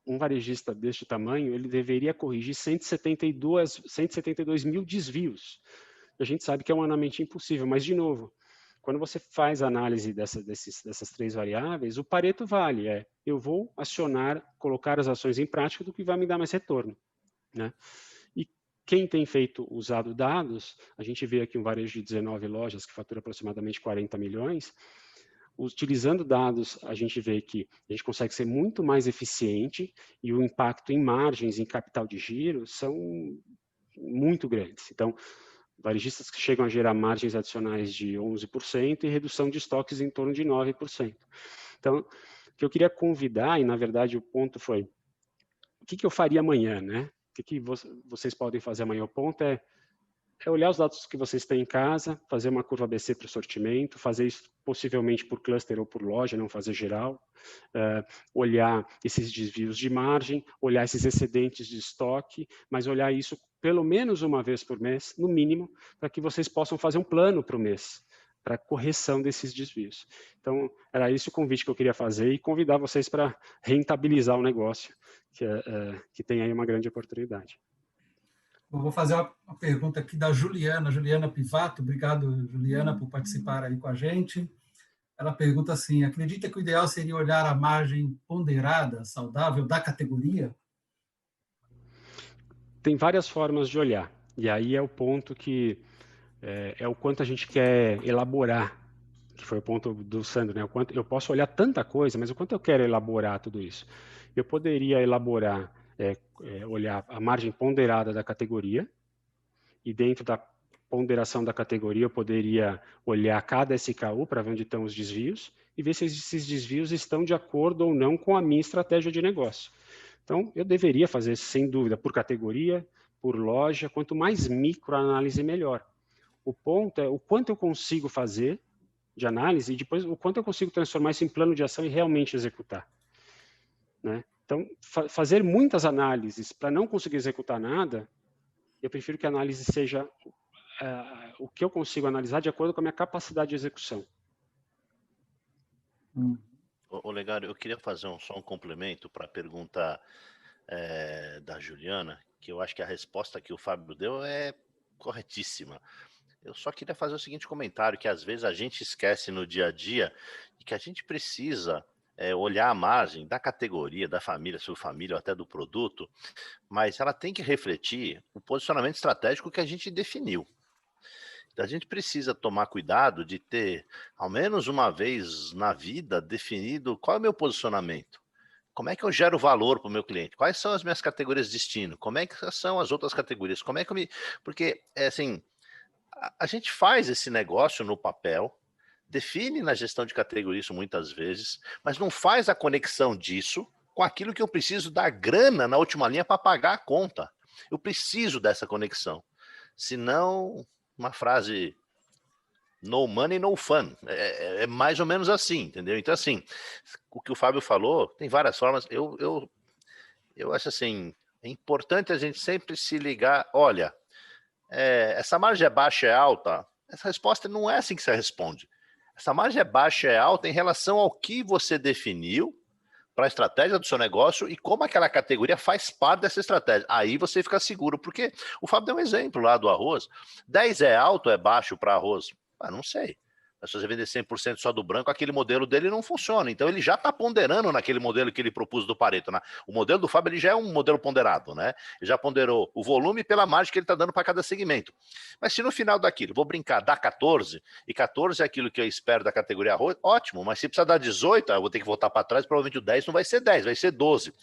um varejista deste tamanho, ele deveria corrigir 172 mil desvios. A gente sabe que é humanamente impossível, mas, de novo, quando você faz a análise dessas 3 variáveis, o Pareto vale, eu vou acionar, colocar as ações em prática do que vai me dar mais retorno, né? E quem tem usado dados, a gente vê aqui um varejo de 19 lojas que fatura aproximadamente 40 milhões, utilizando dados, a gente vê que a gente consegue ser muito mais eficiente e o impacto em margens, em capital de giro, são muito grandes. Então, varejistas que chegam a gerar margens adicionais de 11% e redução de estoques em torno de 9%. Então, o que eu queria convidar, e na verdade o ponto foi, o que eu faria amanhã, né? O que vocês podem fazer amanhã? O ponto é olhar os dados que vocês têm em casa, fazer uma curva ABC para o sortimento, fazer isso possivelmente por cluster ou por loja, não fazer geral, olhar esses desvios de margem, olhar esses excedentes de estoque, mas olhar isso pelo menos uma vez por mês, no mínimo, para que vocês possam fazer um plano para o mês, para correção desses desvios. Então, era esse o convite que eu queria fazer e convidar vocês para rentabilizar o negócio, que tem aí uma grande oportunidade. Eu vou fazer uma pergunta aqui da Juliana Pivato. Obrigado, Juliana, por participar aí com a gente. Ela pergunta assim, acredita que o ideal seria olhar a margem ponderada, saudável da categoria? Tem várias formas de olhar. E aí é o ponto que é o quanto a gente quer elaborar, que foi o ponto do Sandro, né? O quanto eu posso olhar tanta coisa, mas o quanto eu quero elaborar tudo isso. Eu poderia elaborar, olhar a margem ponderada da categoria, e dentro da ponderação da categoria eu poderia olhar cada SKU para ver onde estão os desvios e ver se esses desvios estão de acordo ou não com a minha estratégia de negócio. Então, eu deveria fazer, sem dúvida, por categoria, por loja, quanto mais microanálise, melhor. O ponto é o quanto eu consigo fazer de análise e depois o quanto eu consigo transformar isso em plano de ação e realmente executar. Né? Então, fazer muitas análises para não conseguir executar nada, eu prefiro que a análise seja o que eu consigo analisar de acordo com a minha capacidade de execução. Olegário, eu queria fazer só um complemento para a pergunta da Juliana, que eu acho que a resposta que o Fábio deu é corretíssima. Eu só queria fazer o seguinte comentário, que às vezes a gente esquece no dia a dia e que a gente precisa olhar a margem da categoria, da família, subfamília ou até do produto, mas ela tem que refletir o posicionamento estratégico que a gente definiu. Então a gente precisa tomar cuidado de ter, ao menos uma vez na vida, definido qual é o meu posicionamento. Como é que eu gero valor para o meu cliente? Quais são as minhas categorias de destino? Como é que são as outras categorias? Como é que eu me... Porque, assim, a gente faz esse negócio no papel, define na gestão de categoria isso muitas vezes, mas não faz a conexão disso com aquilo que eu preciso dar grana na última linha para pagar a conta. Eu preciso dessa conexão. Senão, uma frase... No money, no fun. É mais ou menos assim, entendeu? Então, assim, o que o Fábio falou, tem várias formas. Eu acho assim, é importante a gente sempre se ligar, olha, essa margem é baixa, é alta? Essa resposta não é assim que você responde. Essa margem é baixa, é alta em relação ao que você definiu para a estratégia do seu negócio e como aquela categoria faz parte dessa estratégia. Aí você fica seguro, porque o Fábio deu um exemplo lá do arroz. 10 é alto, é baixo para arroz? Não sei. Se você vender 100% só do branco, aquele modelo dele não funciona. Então ele já está ponderando naquele modelo que ele propôs do Pareto. Né? O modelo do Fábio ele já é um modelo ponderado, né? Ele já ponderou o volume pela margem que ele está dando para cada segmento. Mas se no final daquilo, vou brincar, dá 14, e 14 é aquilo que eu espero da categoria arroz, ótimo. Mas se precisar dar 18, eu vou ter que voltar para trás, provavelmente o 10 não vai ser 10, vai ser 12.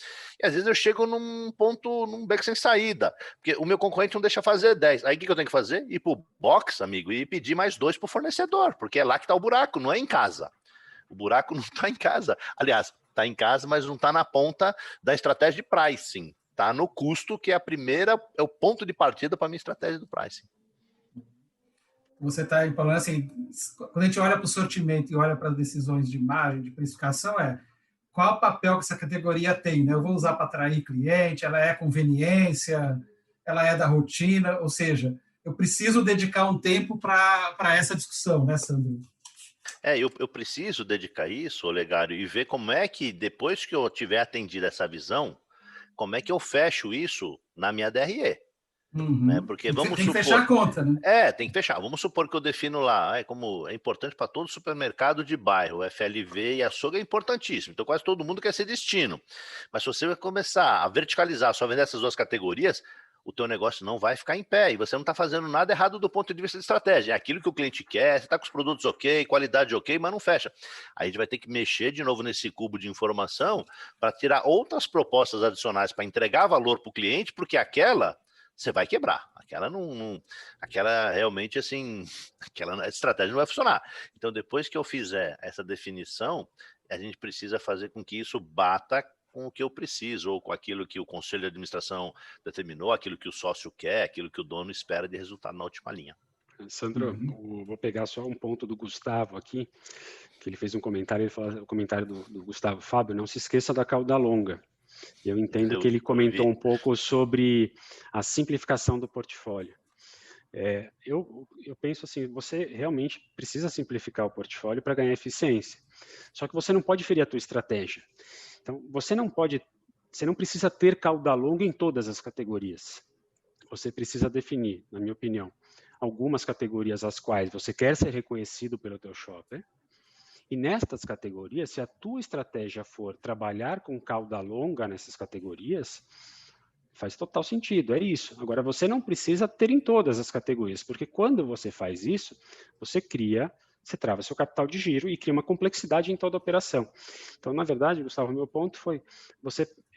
E às vezes eu chego num ponto, num beco sem saída, porque o meu concorrente não deixa fazer 10. Aí o que eu tenho que fazer? Ir pro box, amigo, e pedir mais 2 pro fornecedor, porque é lá que está o buraco, não é em casa. O buraco não está em casa. Aliás, está em casa, mas não está na ponta da estratégia de pricing. Está no custo, que é é o ponto de partida para a minha estratégia do pricing. Você está falando assim, quando a gente olha para o sortimento e olha para as decisões de margem, de precificação, qual o papel que essa categoria tem, né? Eu vou usar para atrair cliente, ela é conveniência, ela é da rotina, ou seja, eu preciso dedicar um tempo para essa discussão, né, Sandro? Eu preciso dedicar isso, Olegário, e ver como é que, depois que eu tiver atendido essa visão, como é que eu fecho isso na minha DRE. Uhum. Né? Porque tem vamos que supor... fechar a conta, né? Tem que fechar. Vamos supor que eu defino lá, como é importante para todo supermercado de bairro, o FLV e açougue é importantíssimo. Então quase todo mundo quer ser destino. Mas se você vai começar a verticalizar, só vender essas duas categorias, o teu negócio não vai ficar em pé e você não está fazendo nada errado do ponto de vista de estratégia. É aquilo que o cliente quer, você está com os produtos ok, qualidade ok, mas não fecha. Aí a gente vai ter que mexer de novo nesse cubo de informação para tirar outras propostas adicionais para entregar valor para o cliente, porque aquela você vai quebrar. Aquela realmente, assim, aquela estratégia não vai funcionar. Então, depois que eu fizer essa definição, a gente precisa fazer com que isso bata com o que eu preciso, ou com aquilo que o conselho de administração determinou, aquilo que o sócio quer, aquilo que o dono espera de resultado na última linha. Sandro, vou pegar só um ponto do Gustavo aqui, que ele fez um comentário, ele falou, o comentário do Gustavo: Fábio, não se esqueça da cauda longa. Eu entendo que ele comentou um pouco sobre a simplificação do portfólio. Eu penso assim, você realmente precisa simplificar o portfólio para ganhar eficiência. Só que você não pode ferir a tua estratégia. Então, você não precisa ter cauda longa em todas as categorias. Você precisa definir, na minha opinião, algumas categorias às quais você quer ser reconhecido pelo teu shopper. E nestas categorias, se a tua estratégia for trabalhar com cauda longa nessas categorias, Faz total sentido, é isso. Agora, você não precisa ter em todas as categorias, porque quando você faz isso, você trava seu capital de giro e cria uma complexidade em toda a operação. Então, na verdade, Gustavo, meu ponto foi,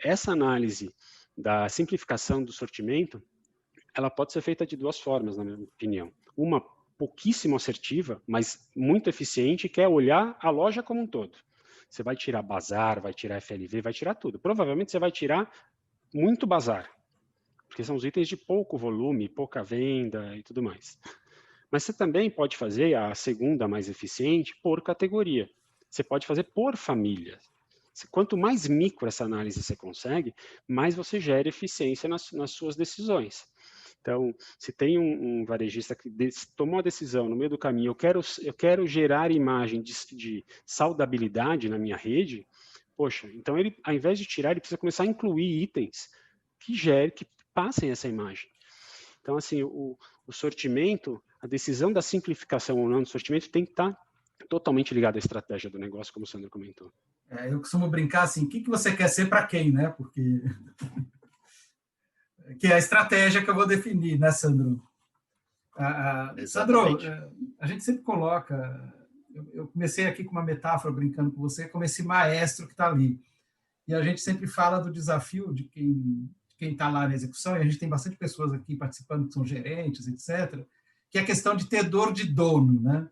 essa análise da simplificação do sortimento, ela pode ser feita de duas formas, na minha opinião. Uma pouquíssimo assertiva, mas muito eficiente, que é olhar a loja como um todo. Você vai tirar bazar, vai tirar FLV, vai tirar tudo. Provavelmente você vai tirar muito bazar, porque são os itens de pouco volume, pouca venda e tudo mais. Mas você também pode fazer a segunda mais eficiente por categoria. Você pode fazer por família. Quanto mais micro essa análise você consegue, mais você gera eficiência nas suas decisões. Então, se tem um varejista que tomou a decisão no meio do caminho, eu quero gerar imagem de saudabilidade na minha rede, poxa, então ele, ao invés de tirar, ele precisa começar a incluir itens que passem essa imagem. Então, assim, o sortimento, a decisão da simplificação ou não do sortimento tem que estar totalmente ligada à estratégia do negócio, como o Sandro comentou. Eu costumo brincar assim, o que você quer ser para quem, né? Porque que é a estratégia que eu vou definir, né, Sandro? Sandro, a gente sempre coloca... Eu comecei aqui com uma metáfora, brincando com você, como esse maestro que está ali. E a gente sempre fala do desafio de quem está lá na execução, e a gente tem bastante pessoas aqui participando que são gerentes, etc., que é a questão de ter dor de dono, né?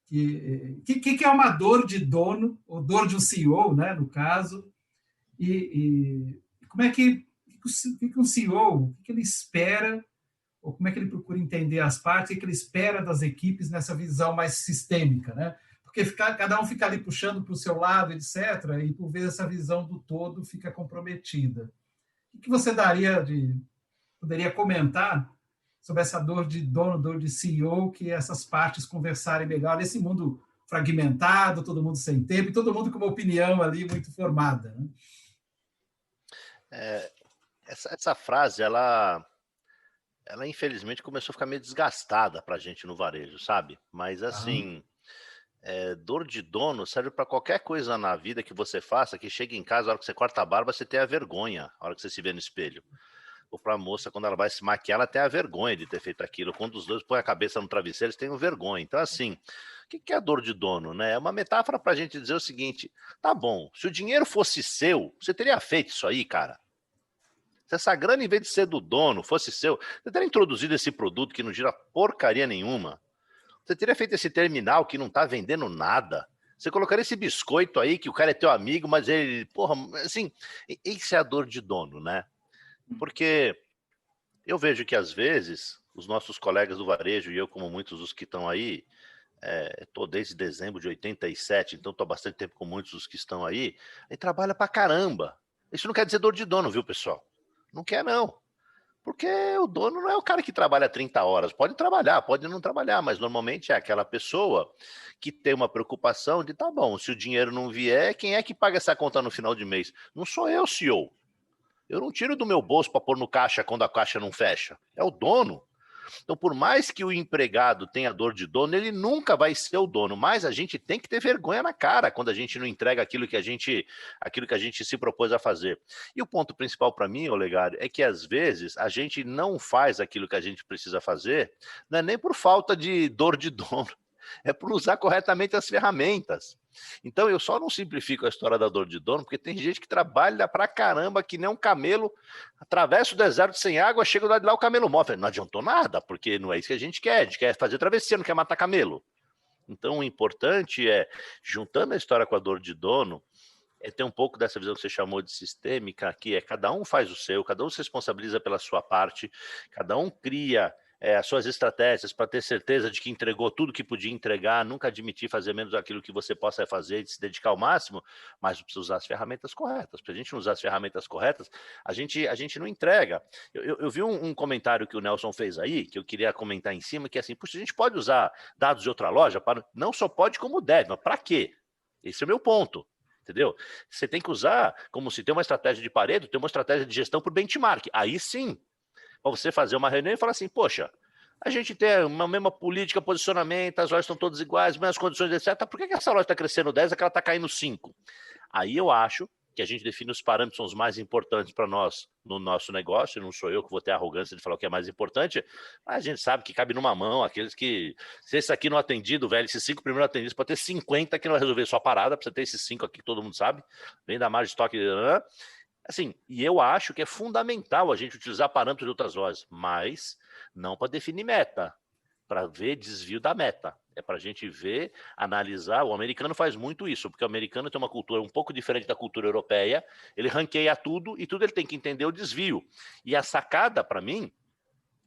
Que é uma dor de dono, ou dor de um CEO, né, no caso, e como é que um CEO, o que ele espera, ou como é que ele procura entender as partes, o que ele espera das equipes nessa visão mais sistêmica, né? Porque cada um fica ali puxando para o seu lado, etc., e por vezes essa visão do todo fica comprometida. O que você poderia comentar sobre essa dor de dono, dor de CEO, que essas partes conversarem melhor nesse mundo fragmentado, todo mundo sem tempo, e todo mundo com uma opinião ali muito formada, né? Essa frase, ela infelizmente começou a ficar meio desgastada para a gente no varejo, sabe? Mas assim, dor de dono serve para qualquer coisa na vida que você faça, que chegue em casa, a hora que você corta a barba, você tem a vergonha, a hora que você se vê no espelho. Ou para a moça, quando ela vai se maquiar, ela tem a vergonha de ter feito aquilo. Quando os dois põem a cabeça no travesseiro, eles têm vergonha. Então, assim, o que é a dor de dono, né? É uma metáfora para a gente dizer o seguinte: tá bom, se o dinheiro fosse seu, você teria feito isso aí, cara? Se essa grana, em vez de ser do dono, fosse seu, você teria introduzido esse produto que não gira porcaria nenhuma. Você teria feito esse terminal que não tá vendendo nada. Você colocaria esse biscoito aí, que o cara é teu amigo, mas ele, porra, assim, isso é a dor de dono, né? Porque eu vejo que, às vezes, os nossos colegas do varejo, e eu, como muitos dos que estão aí, estou desde dezembro de 87, então estou há bastante tempo com muitos dos que estão aí, e trabalha pra caramba. Isso não quer dizer dor de dono, viu, pessoal? Não quer, não. Porque o dono não é o cara que trabalha 30 horas. Pode trabalhar, pode não trabalhar, mas normalmente é aquela pessoa que tem uma preocupação de, tá bom, se o dinheiro não vier, quem é que paga essa conta no final de mês? Não sou eu, CEO. Eu não tiro do meu bolso para pôr no caixa quando a caixa não fecha. É o dono. Então, por mais que o empregado tenha dor de dono, ele nunca vai ser o dono. Mas a gente tem que ter vergonha na cara quando a gente não entrega aquilo que a gente se propôs a fazer. E o ponto principal para mim, Olegário, é que às vezes a gente não faz aquilo que a gente precisa fazer, não é nem por falta de dor de dono, é por usar corretamente as ferramentas. Então eu só não simplifico a história da dor de dono, porque tem gente que trabalha pra caramba, que nem um camelo, atravessa o deserto sem água, chega lá de lá o camelo morre. Não adiantou nada, porque não é isso que a gente quer fazer travessia, não quer matar camelo. Então o importante é, juntando a história com a dor de dono, é ter um pouco dessa visão que você chamou de sistêmica, que é cada um faz o seu, cada um se responsabiliza pela sua parte, cada um cria as suas estratégias para ter certeza de que entregou tudo que podia entregar, nunca admitir fazer menos daquilo que você possa fazer e se dedicar ao máximo, mas precisa usar as ferramentas corretas. Para a gente não usar as ferramentas corretas, a gente não entrega. Eu vi um comentário que o Nelson fez aí, que eu queria comentar em cima, que é assim, puxa, a gente pode usar dados de outra loja? Não só pode, como deve, mas para quê? Esse é o meu ponto. Entendeu? Você tem que usar, como se tem uma estratégia de Pareto, tem uma estratégia de gestão por benchmark. Aí sim, para você fazer uma reunião e falar assim, poxa, a gente tem uma mesma política, posicionamento, as lojas estão todas iguais, mesmas condições, etc. Por que essa loja está crescendo 10 e aquela está caindo 5? Aí eu acho que a gente define os parâmetros são os mais importantes para nós no nosso negócio, não sou eu que vou ter a arrogância de falar o que é mais importante, mas a gente sabe que cabe numa mão, aqueles que, se esse aqui não atendido, velho, esses 5 primeiros atendidos, pode ter 50 que não vai resolver sua parada, para você ter esses 5 aqui que todo mundo sabe, vem da margem de estoque, assim, e eu acho que é fundamental a gente utilizar parâmetros de outras vozes, mas não para definir meta, para ver desvio da meta. É para a gente ver, analisar. O americano faz muito isso, porque o americano tem uma cultura um pouco diferente da cultura europeia. Ele ranqueia tudo e tudo ele tem que entender o desvio. E a sacada, para mim,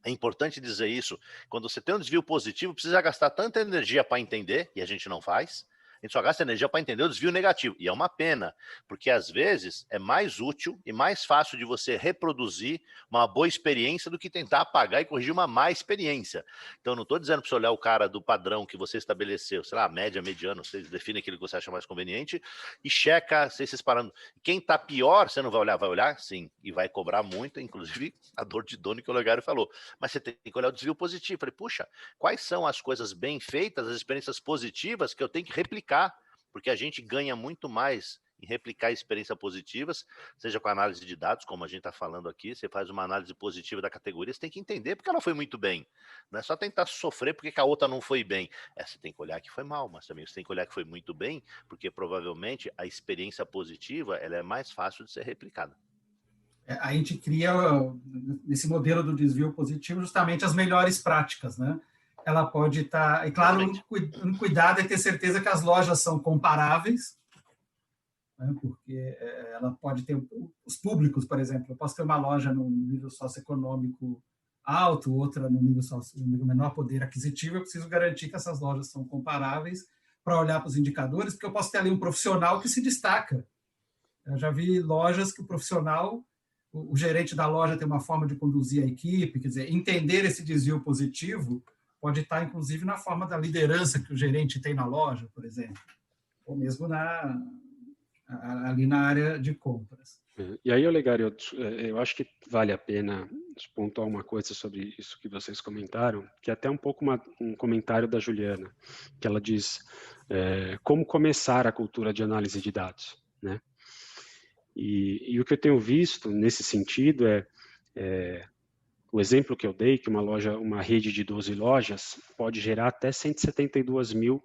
é importante dizer isso. Quando você tem um desvio positivo, precisa gastar tanta energia para entender, e a gente não faz. A gente só gasta energia para entender o desvio negativo. E é uma pena, porque às vezes é mais útil e mais fácil de você reproduzir uma boa experiência do que tentar apagar e corrigir uma má experiência. Então, não estou dizendo para você olhar o cara do padrão que você estabeleceu, sei lá, média, mediano, você define aquilo que você acha mais conveniente e checa se esses parâmetros. Quem está pior, você não vai olhar, sim, e vai cobrar muito, inclusive a dor de dono que o Olegário falou. Mas você tem que olhar o desvio positivo. Falei, puxa, quais são as coisas bem feitas, as experiências positivas que eu tenho que replicar? Porque a gente ganha muito mais em replicar experiências positivas, seja com análise de dados, como a gente está falando aqui, você faz uma análise positiva da categoria, você tem que entender porque ela foi muito bem. Não é só tentar sofrer porque a outra não foi bem. Você tem que olhar que foi mal, mas também você tem que olhar que foi muito bem, porque provavelmente a experiência positiva ela é mais fácil de ser replicada. A gente cria, nesse modelo do desvio positivo, justamente as melhores práticas, né? Ela pode estar... E, claro, um cuidado é ter certeza que as lojas são comparáveis, né? Porque ela pode ter... Os públicos, por exemplo, eu posso ter uma loja no nível socioeconômico alto, outra no nível menor poder aquisitivo, eu preciso garantir que essas lojas são comparáveis para olhar para os indicadores, porque eu posso ter ali um profissional que se destaca. Eu já vi lojas que o profissional... O gerente da loja tem uma forma de conduzir a equipe, quer dizer, entender esse desvio positivo pode estar, inclusive, na forma da liderança que o gerente tem na loja, por exemplo, ou mesmo ali na área de compras. E aí, Olegário, eu acho que vale a pena pontuar uma coisa sobre isso que vocês comentaram, que é até um pouco um comentário da Juliana, que ela diz como começar a cultura de análise de dados, né? E o que eu tenho visto nesse sentido o exemplo que eu dei, que uma rede de 12 lojas pode gerar até 172 mil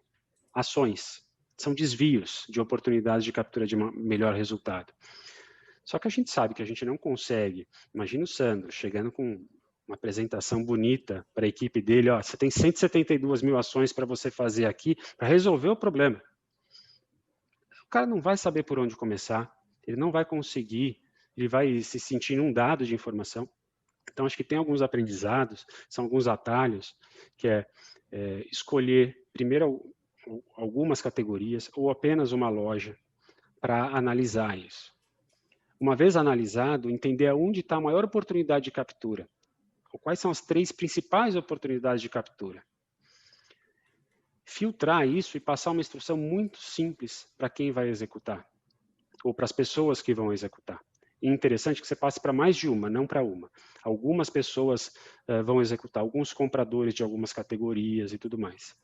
ações. São desvios de oportunidades de captura de melhor resultado. Só que a gente sabe que a gente não consegue. Imagina o Sandro chegando com uma apresentação bonita para a equipe dele, ó, você tem 172 mil ações para você fazer aqui para resolver o problema. O cara não vai saber por onde começar, ele não vai conseguir, ele vai se sentir inundado de informação. Então, acho que tem alguns aprendizados, são alguns atalhos, que escolher primeiro algumas categorias ou apenas uma loja para analisar isso. Uma vez analisado, entender aonde está a maior oportunidade de captura, ou quais são as 3 principais oportunidades de captura. Filtrar isso e passar uma instrução muito simples para quem vai executar, ou para as pessoas que vão executar. E interessante que você passe para mais de uma, não para uma. Algumas pessoas vão executar, alguns compradores de algumas categorias e tudo mais.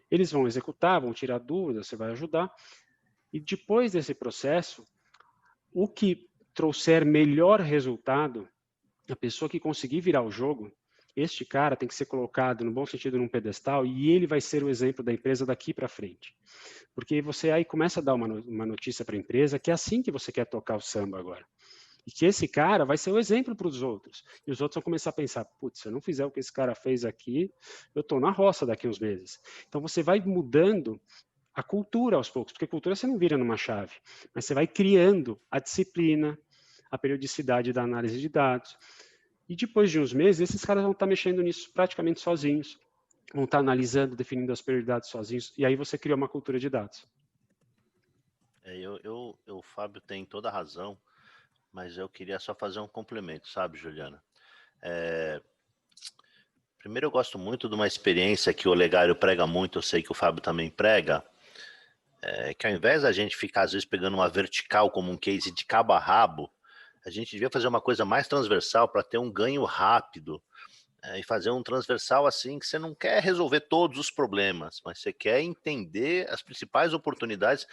Eles vão executar, vão tirar dúvidas, você vai ajudar. E depois desse processo, o que trouxer melhor resultado, a pessoa que conseguir virar o jogo, este cara tem que ser colocado, no bom sentido, num pedestal, e ele vai ser o exemplo da empresa daqui para frente. Porque você aí começa a dar uma notícia para a empresa que é assim que você quer tocar o samba agora. E que esse cara vai ser o exemplo para os outros. E os outros vão começar a pensar, putz, se eu não fizer o que esse cara fez aqui, eu estou na roça daqui uns meses. Então você vai mudando a cultura aos poucos, porque cultura você não vira numa chave, mas você vai criando a disciplina, a periodicidade da análise de dados. E depois de uns meses, esses caras vão estar mexendo nisso praticamente sozinhos, vão estar analisando, definindo as prioridades sozinhos, e aí você cria uma cultura de dados. O Fábio tem toda a razão, mas eu queria só fazer um complemento, sabe, Juliana? Primeiro, eu gosto muito de uma experiência que o Olegário prega muito, eu sei que o Fábio também prega, que ao invés da gente ficar, às vezes, pegando uma vertical como um case de cabo a rabo, a gente devia fazer uma coisa mais transversal para ter um ganho rápido e fazer um transversal assim, que você não quer resolver todos os problemas, mas você quer entender as principais oportunidades,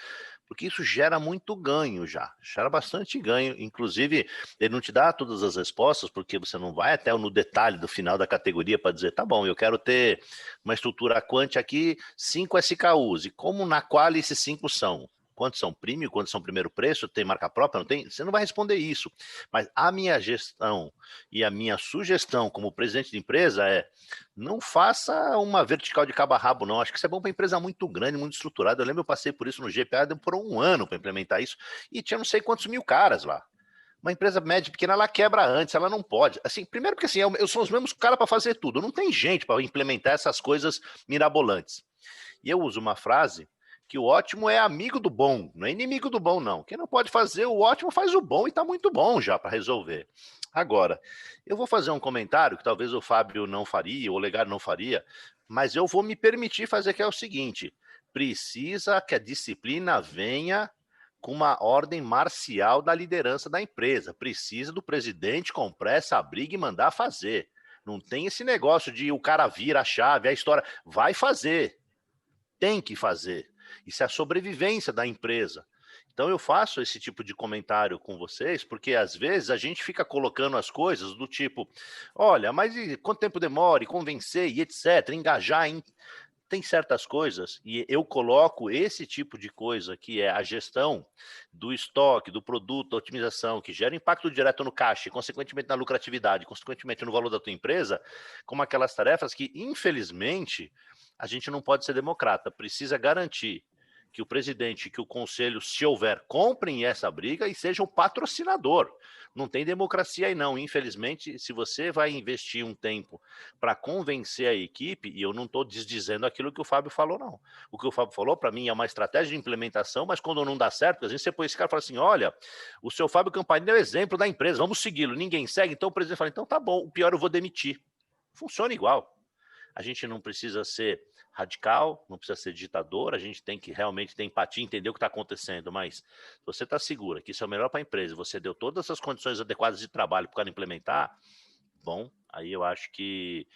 porque isso gera muito ganho já, gera bastante ganho, inclusive ele não te dá todas as respostas, porque você não vai até no detalhe do final da categoria para dizer, tá bom, eu quero ter uma estrutura quant aqui, 5 SKUs, e como na qual esses 5 são? Quantos são premium, quantos são primeiro preço, tem marca própria, não tem? Você não vai responder isso. Mas a minha gestão e a minha sugestão como presidente de empresa é não faça uma vertical de cabo a rabo, não. Acho que isso é bom para empresa muito grande, muito estruturada. Eu lembro, eu passei por isso no GPA, demorou um ano para implementar isso, e tinha não sei quantos mil caras lá. Uma empresa média e pequena, ela quebra antes, ela não pode. Assim, primeiro porque assim, eu sou os mesmos caras para fazer tudo. Não tem gente para implementar essas coisas mirabolantes. E eu uso uma frase que o ótimo é amigo do bom, não é inimigo do bom, não. Quem não pode fazer o ótimo faz o bom e está muito bom já para resolver. Agora, eu vou fazer um comentário que talvez o Fábio não faria, ou o Legário não faria, mas eu vou me permitir fazer, que é o seguinte: precisa que a disciplina venha com uma ordem marcial da liderança da empresa. Precisa do presidente comprar essa briga e mandar fazer. Não tem esse negócio de o cara vira a chave, a história. Vai fazer. Tem que fazer. Isso é a sobrevivência da empresa. Então eu faço esse tipo de comentário com vocês, porque às vezes a gente fica colocando as coisas do tipo, olha, mas quanto tempo demora, e convencer, e etc., engajar em... Tem certas coisas, e eu coloco esse tipo de coisa, que é a gestão do estoque, do produto, da otimização, que gera impacto direto no caixa, e consequentemente na lucratividade, consequentemente no valor da tua empresa, como aquelas tarefas que, infelizmente, a gente não pode ser democrata, precisa garantir que o presidente, que o conselho, se houver, comprem essa briga e sejam patrocinador. Não tem democracia aí não, infelizmente, se você vai investir um tempo para convencer a equipe, e eu não estou desdizendo aquilo que o Fábio falou, não. O que o Fábio falou, para mim, é uma estratégia de implementação, mas quando não dá certo, às vezes você põe esse cara e fala assim, olha, o seu Fábio Campanini é o exemplo da empresa, vamos segui-lo, ninguém segue, então o presidente fala, então tá bom, o pior eu vou demitir. Funciona igual. A gente não precisa ser radical, não precisa ser ditador, a gente tem que realmente ter empatia, entender o que está acontecendo, mas se você está segura que isso é o melhor para a empresa, você deu todas as condições adequadas de trabalho para o cara implementar, bom, aí eu acho que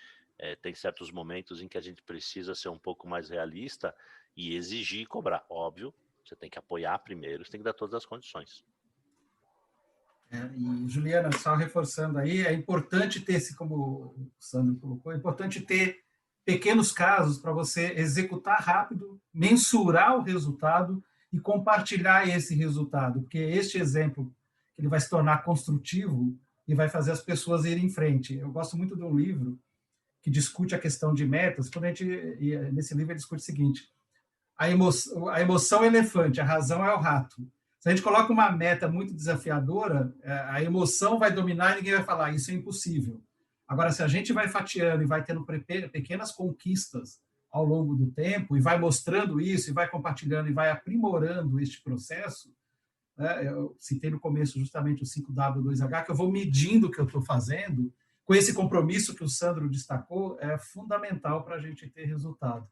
tem certos momentos em que a gente precisa ser um pouco mais realista e exigir e cobrar. Óbvio, você tem que apoiar primeiro, você tem que dar todas as condições. E, Juliana, só reforçando aí, é importante ter esse, como o Sandro colocou, é importante ter pequenos casos para você executar rápido, mensurar o resultado e compartilhar esse resultado, porque este exemplo ele vai se tornar construtivo e vai fazer as pessoas irem em frente. Eu gosto muito de um livro que discute a questão de metas. Quando nesse livro ele discute o seguinte: a emoção é o elefante, a razão é o rato. Se a gente coloca uma meta muito desafiadora, a emoção vai dominar e ninguém vai falar, isso é impossível. Agora, se a gente vai fatiando e vai tendo pequenas conquistas ao longo do tempo, e vai mostrando isso, e vai compartilhando, e vai aprimorando este processo, né? Eu citei no começo justamente o 5W2H, que eu vou medindo o que eu estou fazendo, com esse compromisso que o Sandro destacou, é fundamental para a gente ter resultado.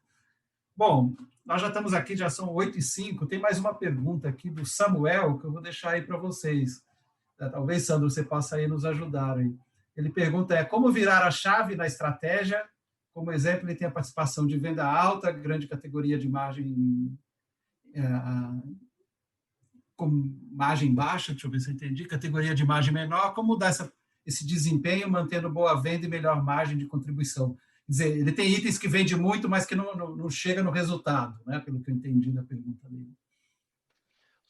Bom, nós já estamos aqui, já são 8h05, tem mais uma pergunta aqui do Samuel, que eu vou deixar aí para vocês. Talvez, Sandro, você possa aí nos ajudar. Aí. Ele pergunta, como virar a chave na estratégia? Como exemplo, ele tem a participação de venda alta, grande categoria de margem, com margem baixa, deixa eu ver se eu entendi, categoria de margem menor, como dar esse desempenho, mantendo boa venda e melhor margem de contribuição? Quer dizer, ele tem itens que vende muito, mas que não chega no resultado, né? Pelo que eu entendi da pergunta dele.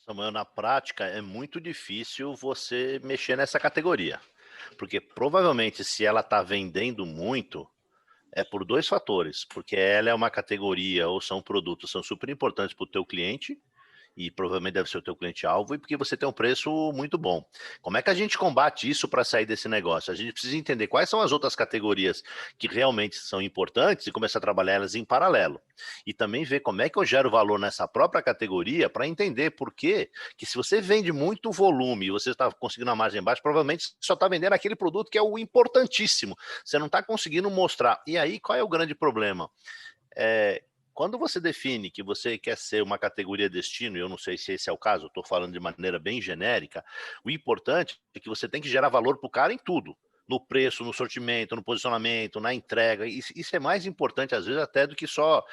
Samuel, na prática, é muito difícil você mexer nessa categoria. Porque provavelmente, se ela está vendendo muito, é por 2 fatores. Porque ela é uma categoria ou são produtos que são super importantes para o teu cliente, e provavelmente deve ser o teu cliente-alvo, e porque você tem um preço muito bom. Como é que a gente combate isso para sair desse negócio? A gente precisa entender quais são as outras categorias que realmente são importantes e começar a trabalhar elas em paralelo. E também ver como é que eu gero valor nessa própria categoria para entender por que se você vende muito volume e você está conseguindo uma margem baixa, provavelmente só está vendendo aquele produto que é o importantíssimo. Você não está conseguindo mostrar. E aí, qual é o grande problema? Quando você define que você quer ser uma categoria destino, e eu não sei se esse é o caso, eu estou falando de maneira bem genérica, o importante é que você tem que gerar valor para o cara em tudo. no preço, no sortimento, no posicionamento, na entrega. Isso é mais importante, às vezes, até do que só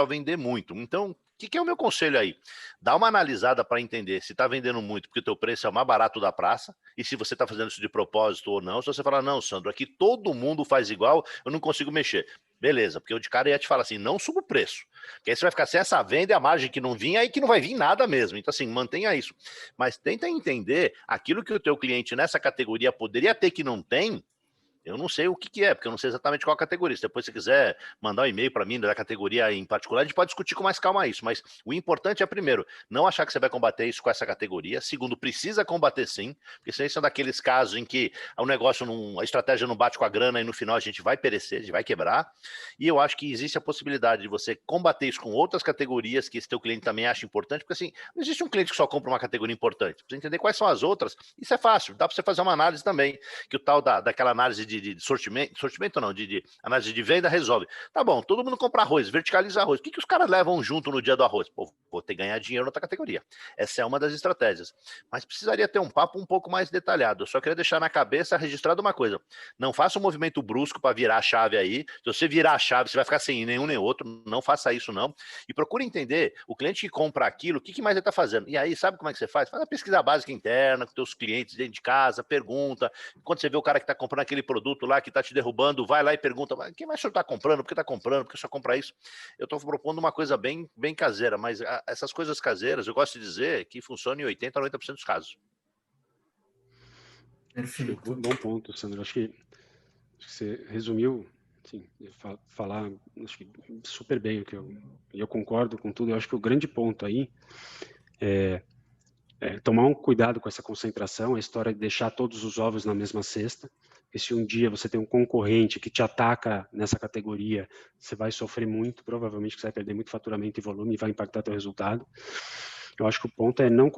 vender muito. Então, o que é o meu conselho aí? Dá uma analisada para entender se está vendendo muito porque o teu preço é o mais barato da praça e se você está fazendo isso de propósito ou não. Se você falar, não, Sandro, aqui todo mundo faz igual, eu não consigo mexer. Beleza, porque eu de cara ia te falar assim, não suba o preço. Porque aí você vai ficar sem essa venda e a margem que não vinha, aí que não vai vir nada mesmo. Então, assim, mantenha isso. Mas tenta entender aquilo que o teu cliente nessa categoria poderia ter que não tem. Eu não sei o que é, porque eu não sei exatamente qual categoria. Se depois você quiser mandar um e-mail para mim da categoria em particular, a gente pode discutir com mais calma isso. Mas o importante é, primeiro, não achar que você vai combater isso com essa categoria. Segundo, precisa combater sim, porque senão são daqueles casos em que o negócio, a estratégia não bate com a grana e no final a gente vai perecer, a gente vai quebrar. E eu acho que existe a possibilidade de você combater isso com outras categorias que esse teu cliente também acha importante, porque assim, não existe um cliente que só compra uma categoria importante. Precisa entender quais são as outras. Isso é fácil, dá para você fazer uma análise também, que o tal daquela análise de sortimento não, de análise de venda resolve. Tá bom, todo mundo compra arroz, verticaliza arroz. O que os caras levam junto no dia do arroz? Pô, vou ter que ganhar dinheiro na outra categoria. Essa é uma das estratégias. Mas precisaria ter um papo um pouco mais detalhado. Eu só queria deixar na cabeça registrado uma coisa. Não faça um movimento brusco para virar a chave aí. Se você virar a chave, você vai ficar sem nenhum nem outro. Não faça isso, não. E procure entender o cliente que compra aquilo, o que mais ele está fazendo. E aí, sabe como é que você faz? Faz uma pesquisa básica interna com teus clientes dentro de casa, pergunta. Quando você vê o cara que está comprando aquele produto lá, que está te derrubando, vai lá e pergunta, quem mais o senhor está comprando? Por que está comprando? Por que só compra isso? Eu estou propondo uma coisa bem caseira, mas essas coisas caseiras, eu gosto de dizer que funcionam em 80% a 90% dos casos. Perfeito. Bom ponto, Sandro. Acho que você resumiu, assim, falar acho que super bem o que eu concordo com tudo. Eu acho que o grande ponto aí é tomar um cuidado com essa concentração, a história de deixar todos os ovos na mesma cesta. E se um dia você tem um concorrente que te ataca nessa categoria, você vai sofrer muito, provavelmente você vai perder muito faturamento e volume e vai impactar teu resultado. Eu acho que o ponto é não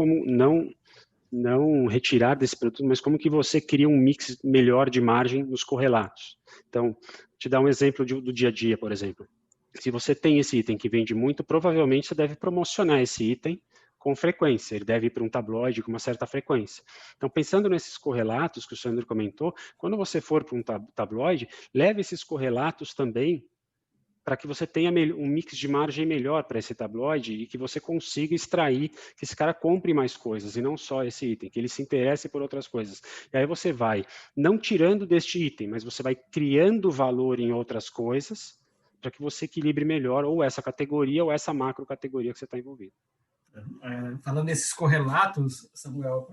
retirar desse produto, mas como que você cria um mix melhor de margem nos correlatos. Então, te dar um exemplo do dia a dia, por exemplo. Se você tem esse item que vende muito, provavelmente você deve promocionar esse item com frequência, ele deve ir para um tabloide com uma certa frequência. Então, pensando nesses correlatos que o Sandro comentou, quando você for para um tabloide, leve esses correlatos também para que você tenha um mix de margem melhor para esse tabloide e que você consiga extrair que esse cara compre mais coisas e não só esse item, que ele se interesse por outras coisas. E aí você vai, não tirando deste item, mas você vai criando valor em outras coisas para que você equilibre melhor ou essa categoria ou essa macro categoria que você está envolvido. Falando nesses correlatos, Samuel,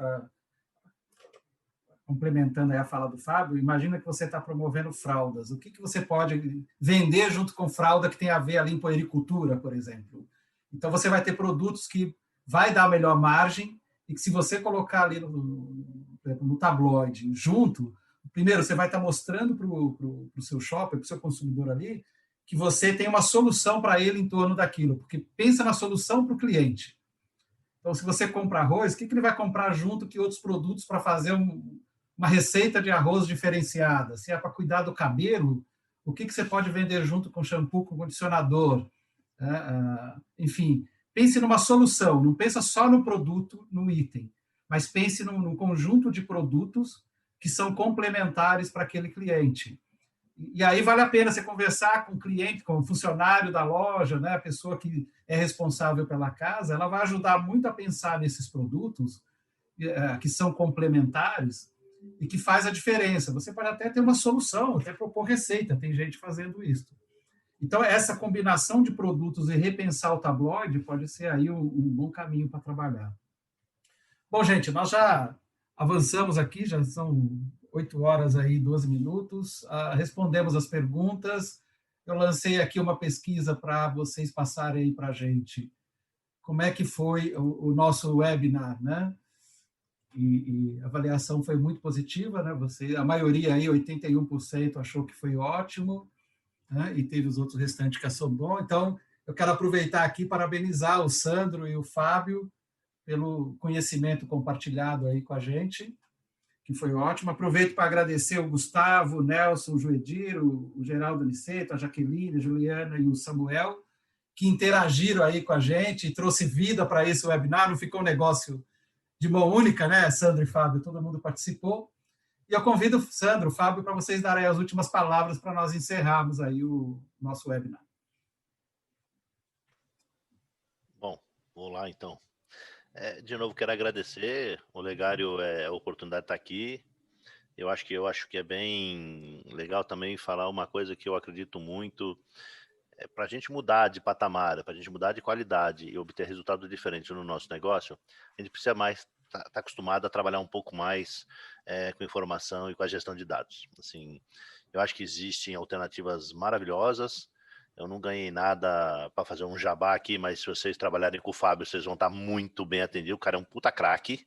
complementando aí a fala do Fábio, imagina que você está promovendo fraldas. O que você pode vender junto com fralda que tem a ver ali em puericultura, por exemplo? Então, você vai ter produtos que vai dar melhor margem e que se você colocar ali no tabloide junto, primeiro, você vai estar mostrando para o seu shopper, para o seu consumidor ali, que você tem uma solução para ele em torno daquilo, porque pensa na solução para o cliente. Então, se você compra arroz, o que ele vai comprar junto que outros produtos para fazer uma receita de arroz diferenciada? Se é para cuidar do cabelo, o que você pode vender junto com shampoo, com condicionador? Enfim, pense numa solução, não pensa só no produto, no item, mas pense num conjunto de produtos que são complementares para aquele cliente. E aí vale a pena você conversar com o cliente, com o funcionário da loja, né, a pessoa que é responsável pela casa, ela vai ajudar muito a pensar nesses produtos que são complementares e que faz a diferença. Você pode até ter uma solução, até propor receita, tem gente fazendo isso. Então, essa combinação de produtos e repensar o tabloide pode ser aí um bom caminho para trabalhar. Bom, gente, nós já avançamos aqui, já são 8 horas aí, 12 minutos, respondemos as perguntas. Eu lancei aqui uma pesquisa para vocês passarem para a gente como é que foi o nosso webinar, né? E a avaliação foi muito positiva, né? A maioria aí, 81%, achou que foi ótimo, né? E teve os outros restantes que achou bom. Então, eu quero aproveitar aqui e parabenizar o Sandro e o Fábio pelo conhecimento compartilhado aí com a gente, que foi ótimo. Aproveito para agradecer o Gustavo, o Nelson, o Joedir, o Geraldo Niceto, a Jaqueline, a Juliana e o Samuel, que interagiram aí com a gente e trouxe vida para esse webinar. Não ficou um negócio de mão única, né, Sandro e Fábio? Todo mundo participou. E eu convido, Sandro, Fábio, para vocês darem as últimas palavras para nós encerrarmos aí o nosso webinar. Bom, vou lá então. De novo, quero agradecer, Olegário, a oportunidade de estar aqui. Eu acho que é bem legal também falar uma coisa que eu acredito muito, para a gente mudar de patamar, para a gente mudar de qualidade e obter resultados diferentes no nosso negócio, a gente precisa mais tá acostumado a trabalhar um pouco mais com informação e com a gestão de dados. Assim, eu acho que existem alternativas maravilhosas. Eu não ganhei nada para fazer um jabá aqui, mas se vocês trabalharem com o Fábio, vocês vão estar muito bem atendidos. O cara é um puta craque.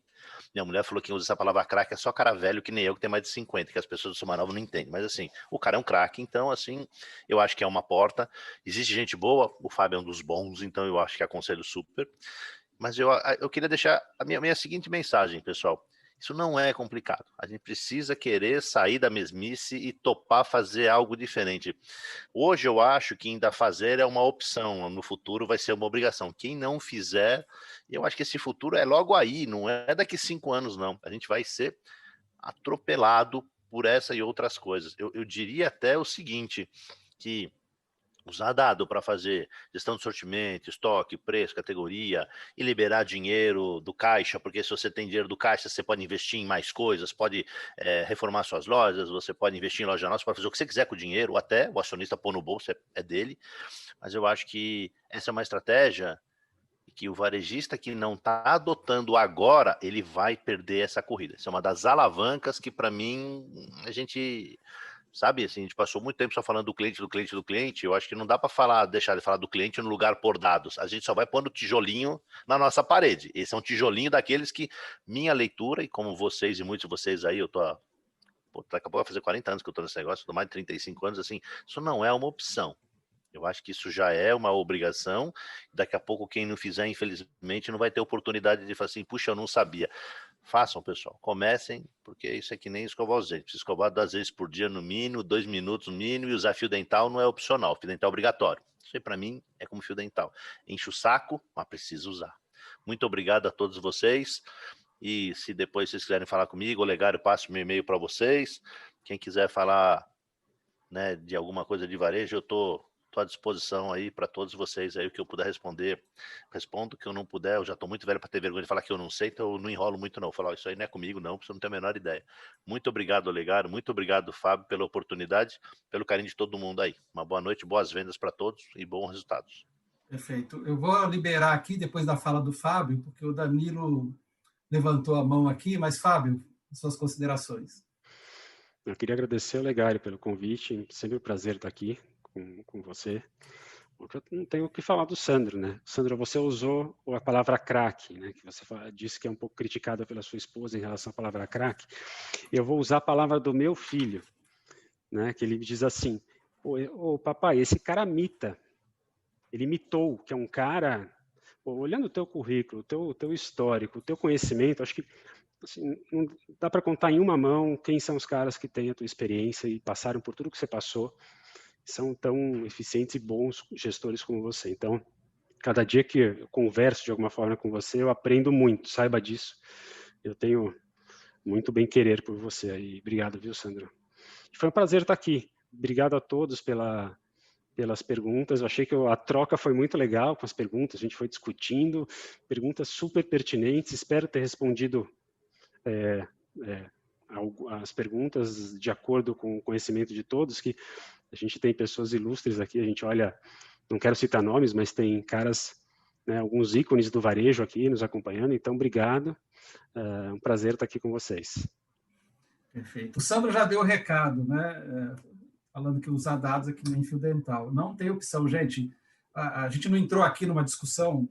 Minha mulher falou que quem usa essa palavra craque é só cara velho, que nem eu, que tem mais de 50, que as pessoas do Sumanova não entendem. Mas assim, o cara é um craque, então assim, eu acho que é uma porta. Existe gente boa, o Fábio é um dos bons, então eu acho que aconselho super. Mas eu queria deixar a minha seguinte mensagem, pessoal. Isso não é complicado. A gente precisa querer sair da mesmice e topar fazer algo diferente. Hoje eu acho que ainda fazer é uma opção, no futuro vai ser uma obrigação. Quem não fizer, eu acho que esse futuro é logo aí, não é daqui 5 anos, não. A gente vai ser atropelado por essa e outras coisas. Eu diria até o seguinte, que usar dado para fazer gestão de sortimento, estoque, preço, categoria e liberar dinheiro do caixa, porque se você tem dinheiro do caixa, você pode investir em mais coisas, pode reformar suas lojas, você pode investir em loja nossa, pode fazer o que você quiser com o dinheiro, ou até o acionista pôr no bolso, é dele. Mas eu acho que essa é uma estratégia que o varejista que não está adotando agora, ele vai perder essa corrida. Isso é uma das alavancas que, para mim, a gente... Sabe, assim, a gente passou muito tempo só falando do cliente, do cliente, do cliente. Eu acho que não dá para deixar de falar do cliente no lugar por dados. A gente só vai pondo tijolinho na nossa parede. Esse é um tijolinho daqueles que minha leitura, e como vocês e muitos de vocês aí, eu tô daqui a pouco vai fazer 40 anos que eu tô nesse negócio, tô mais de 35 anos, assim, isso não é uma opção. Eu acho que isso já é uma obrigação. Daqui a pouco, quem não fizer, infelizmente, não vai ter oportunidade de falar assim, puxa, eu não sabia. Façam, pessoal. Comecem, porque isso é que nem escovar os dentes. Precisa escovar 2 vezes por dia, no mínimo, 2 minutos no mínimo, e usar fio dental não é opcional. Fio dental é obrigatório. Isso aí, para mim, é como fio dental. Enche o saco, mas precisa usar. Muito obrigado a todos vocês. E se depois vocês quiserem falar comigo, Olegário, passo meu e-mail para vocês. Quem quiser falar, né, de alguma coisa de varejo, eu estou à disposição aí para todos vocês aí, o que eu puder responder, respondo, que eu não puder, eu já estou muito velho para ter vergonha de falar que eu não sei, então eu não enrolo muito não, falar isso aí não é comigo não, porque eu não tenho a menor ideia. Muito obrigado, Olegário, muito obrigado, Fábio, pela oportunidade, pelo carinho de todo mundo aí. Uma boa noite, boas vendas para todos e bons resultados. Perfeito. Eu vou liberar aqui, depois da fala do Fábio, porque o Danilo levantou a mão aqui, mas Fábio, suas considerações. Eu queria agradecer ao Olegário pelo convite, sempre um prazer estar aqui com você. Eu não tenho o que falar do Sandro, né? Sandro, você usou a palavra craque, né? Que você disse que é um pouco criticada pela sua esposa em relação à palavra craque. Eu vou usar a palavra do meu filho, né? Que ele diz assim: ô papai, esse cara mita. Ele mitou, que é um cara. Olhando o teu currículo, o teu histórico, o teu conhecimento, acho que assim, não dá para contar em uma mão quem são os caras que têm a tua experiência e passaram por tudo que você passou. São tão eficientes e bons gestores como você. Então, cada dia que eu converso de alguma forma com você, eu aprendo muito, saiba disso. Eu tenho muito bem-querer por você. E obrigado, viu, Sandro? Foi um prazer estar aqui. Obrigado a todos pelas perguntas. Eu achei que a troca foi muito legal com as perguntas. A gente foi discutindo, perguntas super pertinentes. Espero ter respondido as perguntas de acordo com o conhecimento de todos, que a gente tem pessoas ilustres aqui, a gente olha, não quero citar nomes, mas tem caras, né, alguns ícones do varejo aqui nos acompanhando, então obrigado, é um prazer estar aqui com vocês. Perfeito. O Sandro já deu o recado, né, falando que usar dados aqui nem fio dental. Não tem opção, gente. A gente não entrou aqui numa discussão,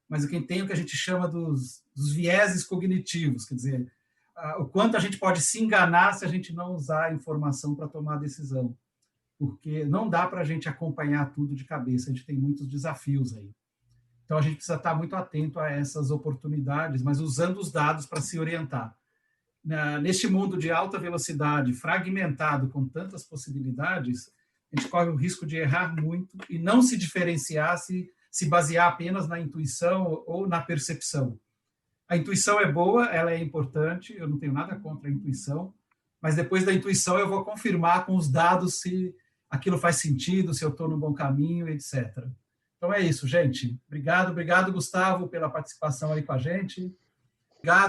mas quem tem o que a gente chama dos vieses cognitivos, quer dizer, o quanto a gente pode se enganar se a gente não usar a informação para tomar a decisão. Porque não dá para a gente acompanhar tudo de cabeça, a gente tem muitos desafios aí. Então, a gente precisa estar muito atento a essas oportunidades, mas usando os dados para se orientar. Neste mundo de alta velocidade, fragmentado, com tantas possibilidades, a gente corre o risco de errar muito e não se diferenciar, se basear apenas na intuição ou na percepção. A intuição é boa, ela é importante, eu não tenho nada contra a intuição, mas depois da intuição eu vou confirmar com os dados se aquilo faz sentido, se eu estou no bom caminho, etc. Então é isso, gente. Obrigado, Gustavo, pela participação aí com a gente.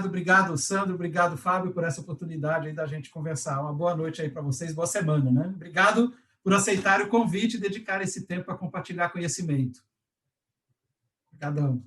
Obrigado, Sandro, obrigado, Fábio, por essa oportunidade aí da gente conversar. Uma boa noite aí para vocês, boa semana, né? Obrigado por aceitar o convite e dedicar esse tempo a compartilhar conhecimento. Obrigadão.